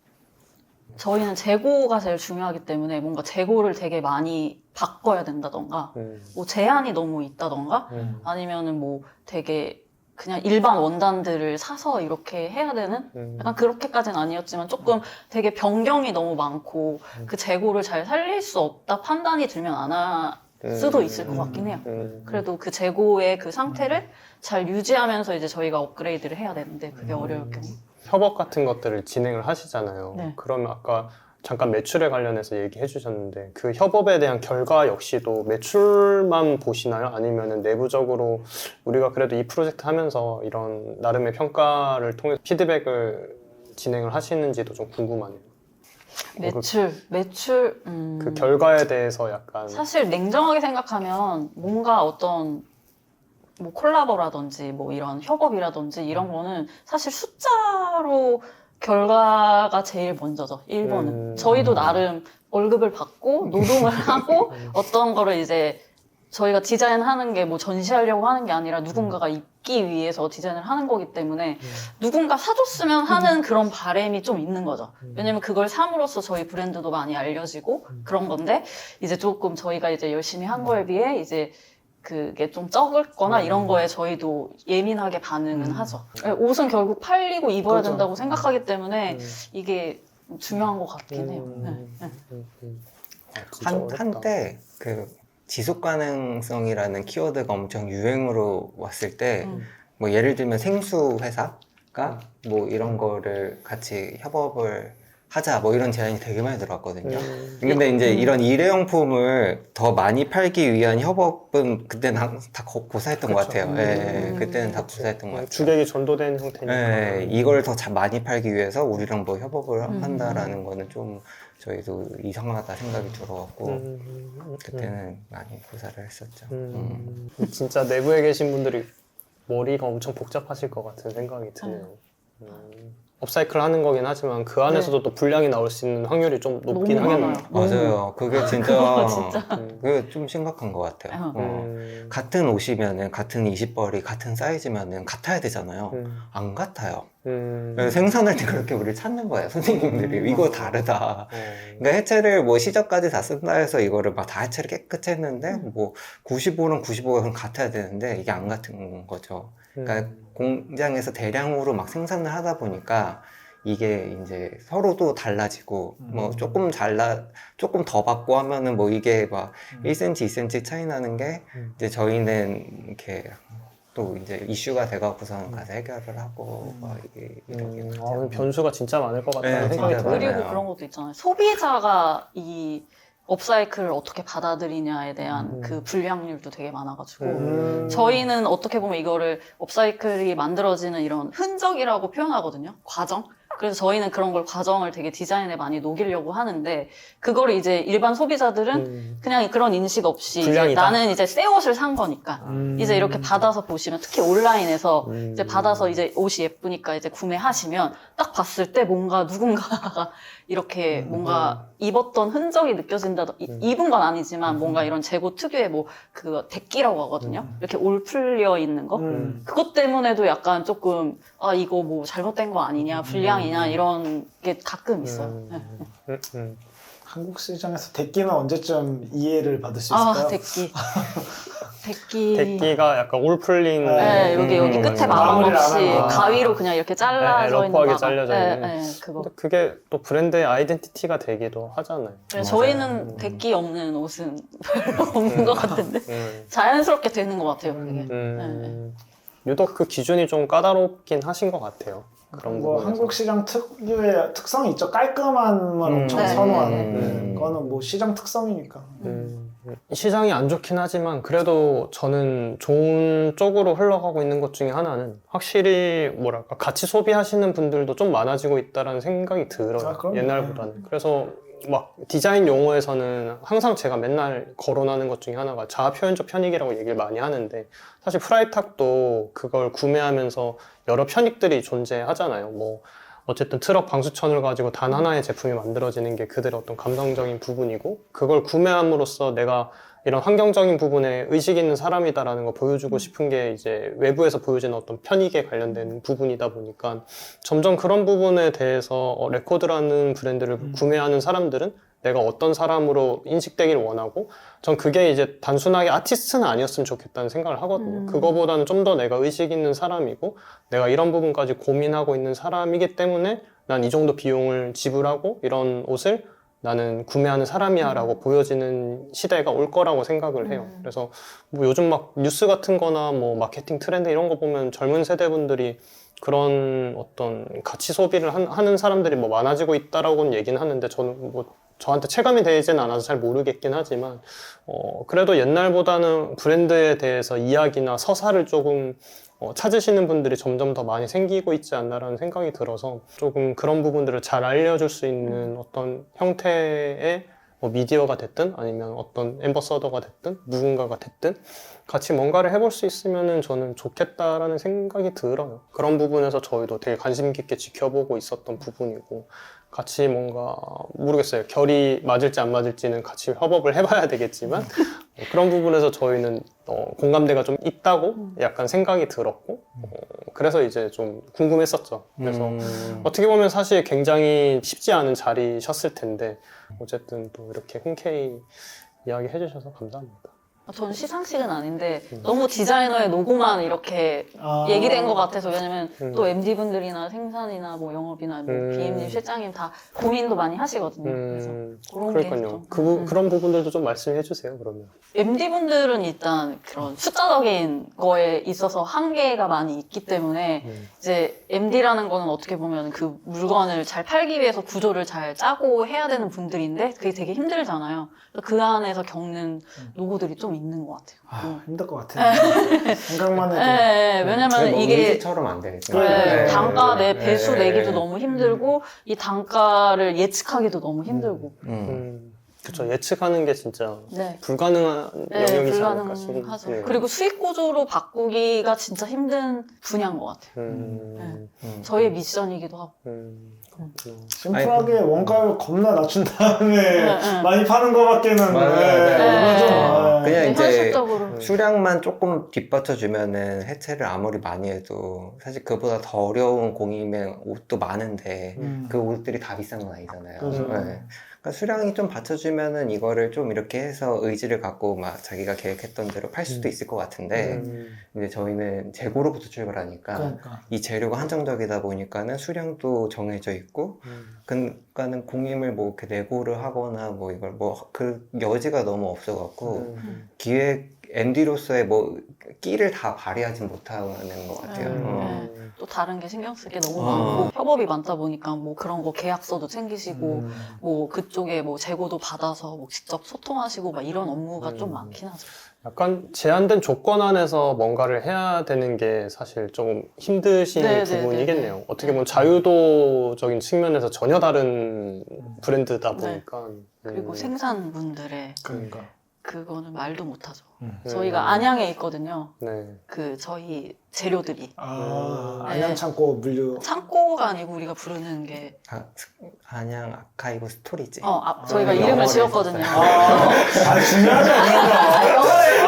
저희는 재고가 제일 중요하기 때문에 뭔가 재고를 되게 많이 바꿔야 된다던가 뭐 제한이 너무 있다던가 아니면은 뭐 되게 그냥 일반 원단들을 사서 이렇게 해야 되는 약간 그렇게까지는 아니었지만 조금 되게 변경이 너무 많고 그 재고를 잘 살릴 수 없다 판단이 들면 안 할 수도 있을 것 같긴 해요. 그래도 그 재고의 그 상태를 잘 유지하면서 이제 저희가 업그레이드를 해야 되는데 그게 어려울 경우. 협업 같은 것들을 진행을 하시잖아요. 네. 그러면 아까 잠깐 매출에 관련해서 얘기해 주셨는데 그 협업에 대한 결과 역시도 매출만 보시나요? 아니면 내부적으로 우리가 그래도 이 프로젝트 하면서 이런 나름의 평가를 통해 피드백을 진행을 하시는지도 좀 궁금하네요. 매출 그 결과에 대해서 약간 사실 냉정하게 생각하면 뭔가 어떤 뭐 콜라보라든지 뭐 이런 협업이라든지 이런 거는 사실 숫자로 결과가 제일 먼저죠. 1번은. 저희도 나름 월급을 받고 노동을 하고 어떤 거를 이제 저희가 디자인하는 게 뭐 전시하려고 하는 게 아니라 누군가가 입기 위해서 디자인을 하는 거기 때문에 누군가 사줬으면 하는 그런 바람이 좀 있는 거죠. 왜냐면 그걸 삼으로써 저희 브랜드도 많이 알려지고 그런 건데 이제 조금 저희가 이제 열심히 한 거에 비해 이제 그게 좀 적을거나 이런 거에 저희도 예민하게 반응은 하죠. 옷은 결국 팔리고 입어야 그렇죠. 된다고 생각하기 때문에 이게 중요한 것 같긴 해요. 네. 진짜 어렵다. 한때 그 지속 가능성이라는 키워드가 엄청 유행으로 왔을 때 뭐 예를 들면 생수 회사가 뭐 이런 거를 같이 협업을 하자 뭐 이런 제안이 되게 많이 들어왔거든요. 근데 이제 이런 일회용품을 더 많이 팔기 위한 협업은 그때는 다 고사했던 것 같아요. 예, 그때는 다 고사했던 것 같아요. 주객이 전도된 형태니까. 예, 이걸 더 많이 팔기 위해서 우리랑 뭐 협업을 한다라는 거는 좀 저희도 이상하다 생각이 들어왔고 그때는 많이 고사를 했었죠. 진짜 내부에 계신 분들이 머리가 엄청 복잡하실 것 같은 생각이 드네요. 업사이클 하는 거긴 하지만 그 안에서도 또 불량이 나올 수 있는 확률이 좀 높긴 너무 하겠네요. 많아요. 맞아요. 그게 진짜, 그거 진짜. 그게 좀 심각한 것 같아요. 같은 옷이면은, 같은 20벌이 같은 사이즈면은 같아야 되잖아요. 안 같아요. 생산할 때 그렇게 우리를 찾는 거예요, 선생님들이. 이거 다르다. 그러니까 해체를 뭐 시접까지 다 쓴다 해서 이거를 막 다 해체를 깨끗이 했는데, 뭐 95는 95가 그럼 같아야 되는데, 이게 안 같은 거죠. 그러니까 공장에서 대량으로 막 생산을 하다 보니까, 이게 이제 서로도 달라지고, 뭐 조금 조금 더 받고 하면은 뭐 이게 막 1cm, 2cm 차이 나는 게, 이제 저희는 이렇게 또 이제 이슈가 돼갖고선 가서 해결을 하고, 막 이게 이렇게. 변수가 진짜 많을 것 같다는 네, 생각이 진짜 들어요. 그리고 많아요. 그런 것도 있잖아요. 소비자가 이 업사이클을 어떻게 받아들이냐에 대한 그 불량률도 되게 많아가지고 저희는 어떻게 보면 이거를 업사이클이 만들어지는 이런 흔적이라고 표현하거든요. 과정. 그래서 저희는 그런 걸 과정을 되게 디자인에 많이 녹이려고 하는데 그거를 이제 일반 소비자들은 그냥 그런 인식 없이 이제 불량이다. 나는 이제 새 옷을 산 거니까 이제 이렇게 받아서 보시면 특히 온라인에서 이제 받아서 이제 옷이 예쁘니까 이제 구매하시면 딱 봤을 때 뭔가 누군가가 이렇게 뭔가 입었던 흔적이 느껴진다. 입은 건 아니지만 뭔가 이런 재고 특유의 뭐 그 데끼라고 하거든요. 이렇게 올 풀려 있는 거. 그것 때문에도 약간 조금 아 이거 뭐 잘못된 거 아니냐, 불량이냐 이런 게 가끔 있어요. 네. 한국 시장에서 데끼는 언제쯤 이해를 받을 수 있을까요? 아 데끼. 데끼. 데끼가 약간 올 풀린 네, 여기 끝에 마감 마무리를 안 없이 하는 거. 가위로 그냥 이렇게 잘라져 있는 러프하게 마감. 잘려져 네, 있는. 네, 그거. 근데 그게 또 브랜드의 아이덴티티가 되기도 하잖아요. 저희는 데끼 없는 옷은 별로 없는 것 같은데 자연스럽게 되는 것 같아요. 그게. 유독 그 기준이 좀 까다롭긴 하신 것 같아요. 그런 뭐 부분에서. 한국 시장 특유의 특성이 있죠. 깔끔함을 엄청 네. 선호하는. 그거는 뭐 시장 특성이니까. 시장이 안 좋긴 하지만 그래도 저는 좋은 쪽으로 흘러가고 있는 것 중에 하나는 확실히 뭐랄까 같이 소비하시는 분들도 좀 많아지고 있다라는 생각이 들어요. 아, 그럼요. 옛날보다는. 그래서 막 디자인 용어에서는 항상 제가 맨날 거론하는 것 중에 하나가 자아 표현적 편익이라고 얘기를 많이 하는데 사실 프라이탁도 그걸 구매하면서 여러 편익들이 존재하잖아요. 뭐 어쨌든 트럭 방수천을 가지고 단 하나의 제품이 만들어지는 게 그들의 어떤 감성적인 부분이고 그걸 구매함으로써 내가 이런 환경적인 부분에 의식 있는 사람이다라는 거 보여주고 싶은 게 이제 외부에서 보여지는 어떤 편익에 관련된 부분이다 보니까 점점 그런 부분에 대해서 레코드라는 브랜드를 구매하는 사람들은 내가 어떤 사람으로 인식되기를 원하고 전 그게 이제 단순하게 아티스트는 아니었으면 좋겠다는 생각을 하거든요. 그거보다는 좀 더 내가 의식 있는 사람이고 내가 이런 부분까지 고민하고 있는 사람이기 때문에 난 이 정도 비용을 지불하고 이런 옷을 나는 구매하는 사람이야 라고 보여지는 시대가 올 거라고 생각을 해요. 그래서 뭐 요즘 막 뉴스 같은 거나 뭐 마케팅 트렌드 이런 거 보면 젊은 세대분들이 그런 어떤 가치 소비를 하는 사람들이 뭐 많아지고 있다라고는 얘기는 하는데 저는 뭐 저한테 체감이 되지는 않아서 잘 모르겠긴 하지만 그래도 옛날보다는 브랜드에 대해서 이야기나 서사를 조금 찾으시는 분들이 점점 더 많이 생기고 있지 않나라는 생각이 들어서 조금 그런 부분들을 잘 알려줄 수 있는 어떤 형태의 뭐 미디어가 됐든 아니면 어떤 앰버서더가 됐든 누군가가 됐든 같이 뭔가를 해볼 수 있으면 저는 좋겠다라는 생각이 들어요. 그런 부분에서 저희도 되게 관심 깊게 지켜보고 있었던 부분이고 같이 뭔가 모르겠어요. 결이 맞을지 안 맞을지는 같이 협업을 해봐야 되겠지만 그런 부분에서 저희는 공감대가 좀 있다고 약간 생각이 들었고 그래서 이제 좀 궁금했었죠. 그래서 어떻게 보면 사실 굉장히 쉽지 않은 자리셨을 텐데 어쨌든 또 이렇게 흔쾌히 이야기 해주셔서 감사합니다. 전 시상식은 아닌데 너무 디자이너의 노고만 이렇게 얘기된 것 같아서 왜냐면 또 MD분들이나 생산이나 뭐 영업이나 뭐 BM님, 실장님 다 고민도 많이 하시거든요. 그래서 그런 게 그러니까요. 좀 그런 부분들도 좀 말씀해 주세요. 그러면. MD분들은 일단 그런 숫자적인 거에 있어서 한계가 많이 있기 때문에 이제 MD라는 거는 어떻게 보면 그 물건을 잘 팔기 위해서 구조를 잘 짜고 해야 되는 분들인데 그게 되게 힘들잖아요. 그 안에서 겪는 노고들이 좀 있는 것 같아요. 힘들 것 같아요. 생각만 해도. 네, 왜냐면 이게 처럼 안 되니까. 네, 단가 네. 배수 내기도 너무 힘들고 이 단가를 예측하기도 너무 힘들고 그쵸. 예측하는 게 진짜 네. 불가능한 네, 영역이지 않을까 불가능하죠. 싶네요. 그리고 수익 구조로 바꾸기가 진짜 힘든 분야인 것 같아요. 저희의 미션이기도 하고. 심플하게 원가를 겁나 낮춘 다음에 네. 많이 파는 거밖에는 맞아요. 이건 좀, 그냥 네, 이제 현실적으로. 수량만 조금 뒷받쳐주면은 해체를 아무리 많이 해도 사실 그보다 더 어려운 공임의 옷도 많은데 그 옷들이 다 비싼 건 아니잖아요. 그렇죠. 그러니까 수량이 좀 받쳐주면은 이거를 좀 이렇게 해서 의지를 갖고 막 자기가 계획했던 대로 팔 수도 있을 것 같은데 이제 저희는 재고로부터 출발하니까 그러니까. 이 재료가 한정적이다 보니까는 수량도 정해져 있고 그러니까는 공임을 뭐 이렇게 내고를 하거나 뭐 이걸 뭐 그 여지가 너무 없어갖고 기획 MD로서의 뭐 끼를 다 발휘하지 못하는 것 같아요. 또 다른 게 신경 쓸 게 너무 많고 협업이 많다 보니까 뭐 그런 거 계약서도 챙기시고 뭐 그쪽에 뭐 재고도 받아서 뭐 직접 소통하시고 막 이런 업무가 좀 많긴 하죠. 약간 제한된 조건 안에서 뭔가를 해야 되는 게 사실 조금 힘드신 네, 부분이겠네요. 네, 네. 어떻게 보면 자유도적인 측면에서 전혀 다른 브랜드다 보니까. 그리고 생산분들의 그러니까. 그거는 말도 못하죠. 저희가 안양에 있거든요. 네. 그 저희 재료들이 안양 창고 물류. 창고가 아니고 우리가 부르는 게 안양 아카이브 스토리지. 저희가 이름을 영어를 지었거든요. 중요하죠.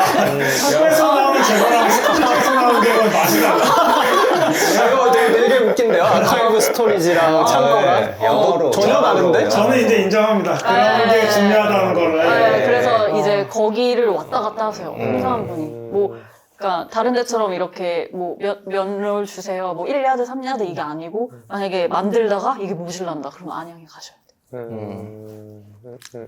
학교에서 나오는 재고랑 스토리에서 나오는 게 맛이 달라. 이거 되게 웃긴데요. 아카이브 스토리지랑 창고랑 영어로 전혀 다른데? 저는 이제 인정합니다. 그런 게 중요하다는 거를. 그래서 이제 거기를 왔다 갔다 하세요. 회사원분이. 뭐, 그러니까 다른 데처럼 이렇게 뭐 몇 롤 주세요. 뭐 1야드, 3야드 이게 아니고 만약에 만들다가 이게 모질란다. 그러면 안양에 가셔야 돼요.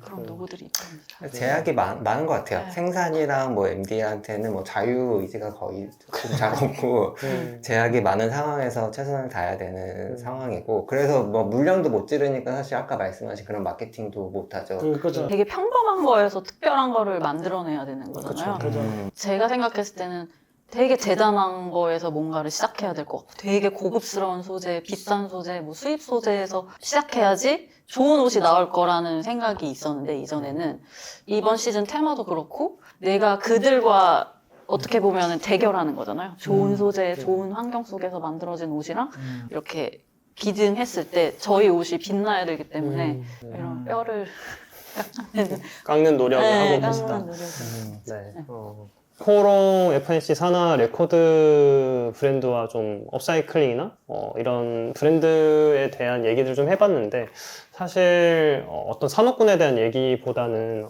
그럼 노고들이 있답니다. 제약이 많은 것 같아요. 네. 생산이랑 뭐 MD한테는 뭐 자유 의지가 거의 좀 잘 없고 제약이 많은 상황에서 최선을 다해야 되는 상황이고 그래서 뭐 물량도 못 지르니까 사실 아까 말씀하신 그런 마케팅도 못 하죠. 그죠. 되게 평범한 거에서 특별한 거를 만들어내야 되는 거잖아요. 그죠. 제가 생각했을 때는 되게 대단한 거에서 뭔가를 시작해야 될 것 같고 되게 고급스러운 소재, 비싼 소재, 뭐 수입 소재에서 시작해야지 좋은 옷이 나올 거라는 생각이 있었는데 이전에는 이번 시즌 테마도 그렇고 내가 그들과 어떻게 보면 대결하는 거잖아요. 좋은 소재, 좋은 환경 속에서 만들어진 옷이랑 이렇게 비등했을 때 저희 옷이 빛나야 되기 때문에 이런 뼈를 깎는 노력을 하고 계시다. 깎는 노력. 네. 코롱 FNC 산하 레코드 브랜드와 좀 업사이클링이나 이런 브랜드에 대한 얘기를 좀 해봤는데 사실 어떤 산업군에 대한 얘기보다는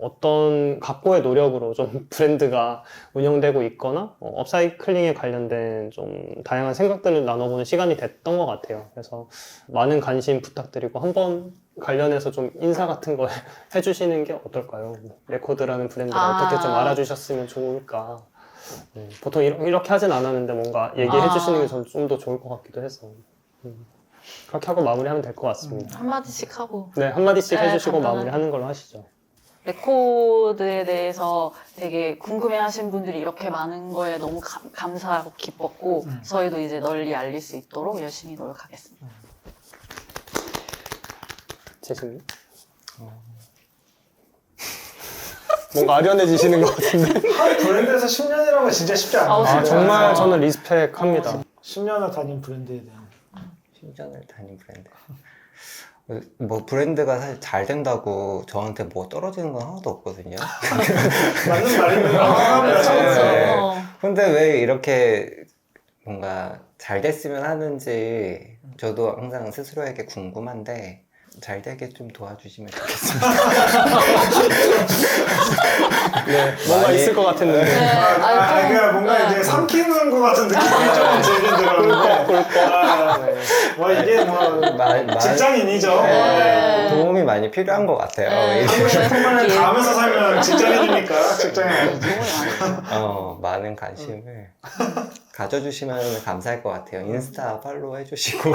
어떤 각고의 노력으로 좀 브랜드가 운영되고 있거나 업사이클링에 관련된 좀 다양한 생각들을 나눠보는 시간이 됐던 것 같아요. 그래서 많은 관심 부탁드리고 한번 관련해서 좀 인사 같은 거 해주시는 게 어떨까요? 레코드라는 브랜드를 어떻게 좀 알아주셨으면 좋을까. 보통 이렇게 하진 않았는데 뭔가 얘기해 주시는 게 전 좀 더 좋을 것 같기도 해서 그렇게 하고 마무리하면 될 것 같습니다. 한마디씩 하고 네, 한마디씩 네, 해주시고 간단하게. 마무리하는 걸로 하시죠. 레코드에 대해서 되게 궁금해하신 분들이 이렇게 많은 거에 너무 감사하고 기뻤고 저희도 이제 널리 알릴 수 있도록 열심히 노력하겠습니다. 재승님? 뭔가 아련해지시는 것 같은데. 한 브랜드에서 10년이라는 건 진짜 쉽지 않아요. 진짜. 정말 저는 리스펙합니다. 10년을 다닌 브랜드에 대한. 10년을 다닌 브랜드. 뭐 브랜드가 사실 잘 된다고 저한테 뭐 떨어지는 건 하나도 없거든요. 맞는 말입니다. 그렇죠. 근데 왜 이렇게 뭔가 잘 됐으면 하는지 저도 항상 스스로에게 궁금한데 잘 되게 좀 도와주시면 좋겠습니다. 네, 뭔가 있을 것 같았는데. 그냥 뭔가 이제 삼키는 것 같은 느낌이 조금 들긴 들었는데. 뭐 이게 뭐 직장인이죠. 네. 도움이 많이 필요한 것 같아요. 정말 가면서 살면 직장인이니까 직장인. 많은 관심을 가져주시면 감사할 것 같아요. 인스타 팔로우 해주시고.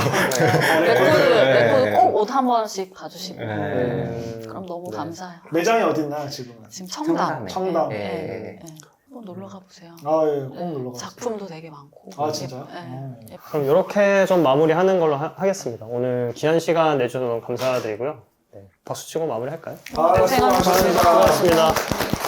레코드 꼭 옷 한 번씩 봐주시고 네. 그럼 너무 감사해요. 매장이 어디 있나요 지금은? 지금 청담. 청담. 예. 한번 놀러 가보세요. 예, 꼭 놀러 가세요. 작품도 되게 많고. 아, 진짜요? 그럼 이렇게 좀 마무리하는 걸로 하겠습니다. 오늘 귀한 시간 내주셔서 감사드리고요. 네, 박수 치고 마무리할까요? 아, 고생하셨습니다. 수고하셨습니다. 수고하셨습니다.